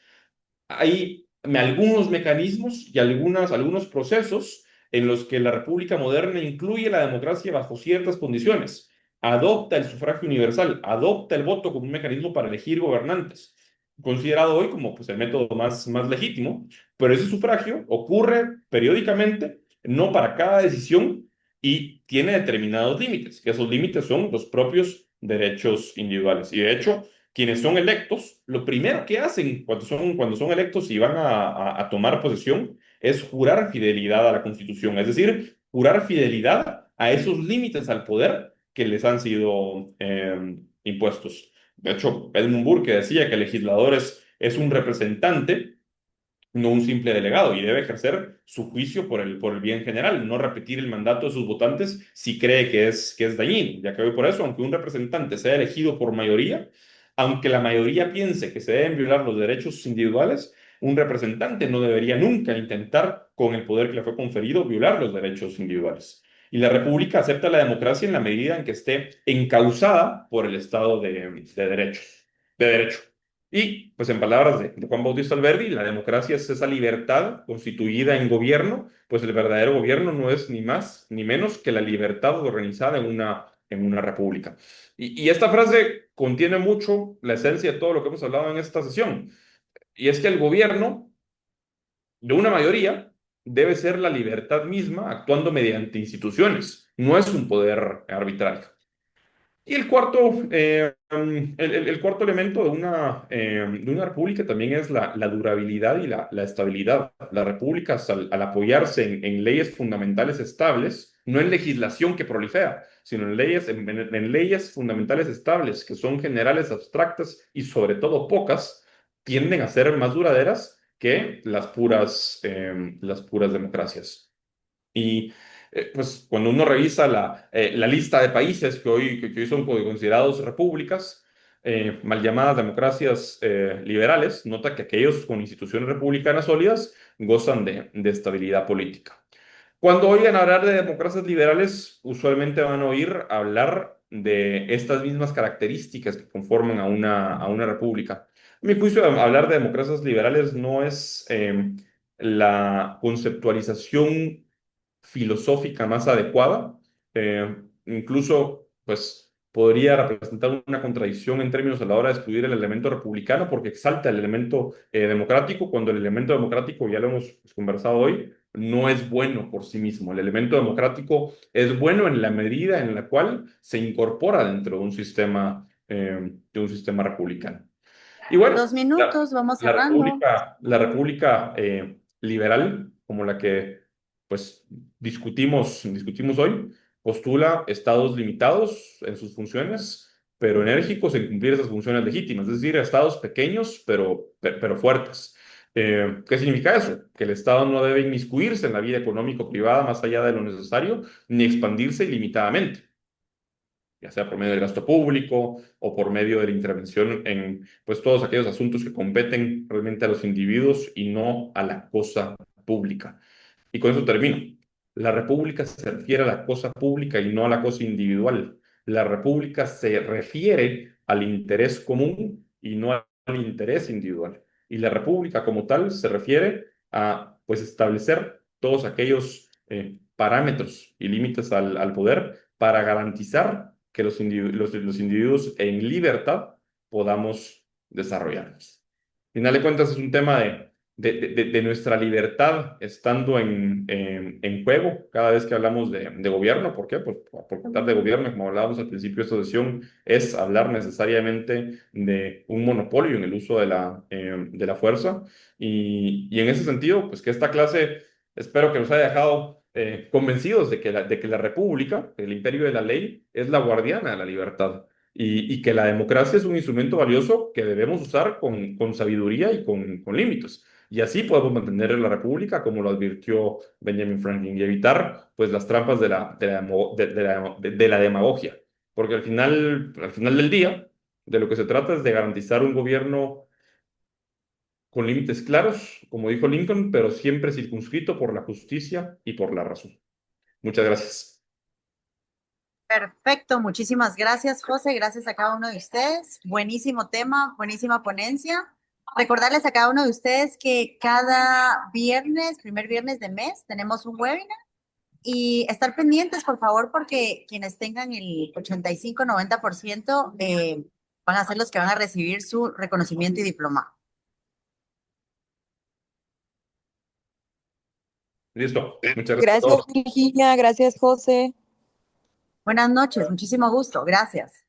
Hay algunos mecanismos y algunos procesos en los que la república moderna incluye la democracia bajo ciertas condiciones. Adopta el sufragio universal, adopta el voto como un mecanismo para elegir gobernantes, considerado hoy como pues, el método más legítimo, pero ese sufragio ocurre periódicamente, no para cada decisión, y tiene determinados límites, que esos límites son los propios derechos individuales. Y de hecho, quienes son electos, lo primero que hacen cuando son electos y van a tomar posesión es jurar fidelidad a la Constitución, es decir, jurar fidelidad a esos límites al poder que les han sido impuestos. De hecho, Edmund Burke decía que el legislador es un representante no un simple delegado, y debe ejercer su juicio por el bien general, no repetir el mandato de sus votantes si cree que es dañino. Ya que hoy por eso, aunque un representante sea elegido por mayoría, aunque la mayoría piense que se deben violar los derechos individuales, un representante no debería nunca intentar, con el poder que le fue conferido, violar los derechos individuales. Y la República acepta la democracia en la medida en que esté encauzada por el Estado de derecho. Y, pues en palabras de Juan Bautista Alberdi, la democracia es esa libertad constituida en gobierno, pues el verdadero gobierno no es ni más ni menos que la libertad organizada en una república. Y esta frase contiene mucho la esencia de todo lo que hemos hablado en esta sesión. Y es que el gobierno de una mayoría debe ser la libertad misma actuando mediante instituciones, no es un poder arbitrario. Y el cuarto, el cuarto elemento de una república también es la durabilidad y la estabilidad. Las repúblicas, al apoyarse en leyes fundamentales estables, no en legislación que prolifera, sino en leyes fundamentales estables, que son generales, abstractas y sobre todo pocas, tienden a ser más duraderas que las puras democracias. Y pues cuando uno revisa la lista de países que hoy son considerados repúblicas, mal llamadas democracias liberales, nota que aquellos con instituciones republicanas sólidas gozan de estabilidad política. Cuando oigan hablar de democracias liberales, usualmente van a oír hablar de estas mismas características que conforman a una república. A mi juicio, hablar de democracias liberales no es la conceptualización filosófica más adecuada. Incluso, pues, podría representar una contradicción en términos a la hora de excluir el elemento republicano porque exalta el elemento democrático, cuando el elemento democrático, ya lo hemos conversado hoy, no es bueno por sí mismo. El elemento democrático es bueno en la medida en la cual se incorpora dentro de un sistema republicano. Y bueno, 2 minutos, vamos cerrando. la república liberal, como la que pues discutimos hoy, postula estados limitados en sus funciones, pero enérgicos en cumplir esas funciones legítimas, es decir, estados pequeños, pero fuertes. ¿Qué significa eso? Que el Estado no debe inmiscuirse en la vida económico-privada más allá de lo necesario, ni expandirse ilimitadamente, ya sea por medio del gasto público o por medio de la intervención en pues todos aquellos asuntos que competen realmente a los individuos y no a la cosa pública. Y con eso termino. La república se refiere a la cosa pública y no a la cosa individual. La república se refiere al interés común y no al interés individual. Y la república como tal se refiere a pues establecer todos aquellos parámetros y límites al poder para garantizar que los individuos en libertad podamos desarrollarnos. Al final de cuentas es un tema de nuestra libertad estando en juego cada vez que hablamos de gobierno. ¿Por qué? Pues por tratar de gobierno, como hablábamos al principio de esta sesión, es hablar necesariamente de un monopolio en el uso de la fuerza. Y en ese sentido, pues que esta clase espero que nos haya dejado convencidos de que la república, el imperio de la ley, es la guardiana de la libertad y que la democracia es un instrumento valioso que debemos usar con sabiduría y con límites. Y así podemos mantener la república, como lo advirtió Benjamin Franklin, y evitar pues, las trampas de la demagogia. Porque al final del día, de lo que se trata es de garantizar un gobierno con límites claros, como dijo Lincoln, pero siempre circunscrito por la justicia y por la razón. Muchas gracias. Perfecto, muchísimas gracias, José. Gracias a cada uno de ustedes. Buenísimo tema, buenísima ponencia. Recordarles a cada uno de ustedes que cada viernes, primer viernes de mes, tenemos un webinar y estar pendientes, por favor, porque quienes tengan el 85-90% van a ser los que van a recibir su reconocimiento y diploma. Listo. Muchas gracias a Gracias, todos. Virginia. Gracias, José. Buenas noches, muchísimo gusto. Gracias.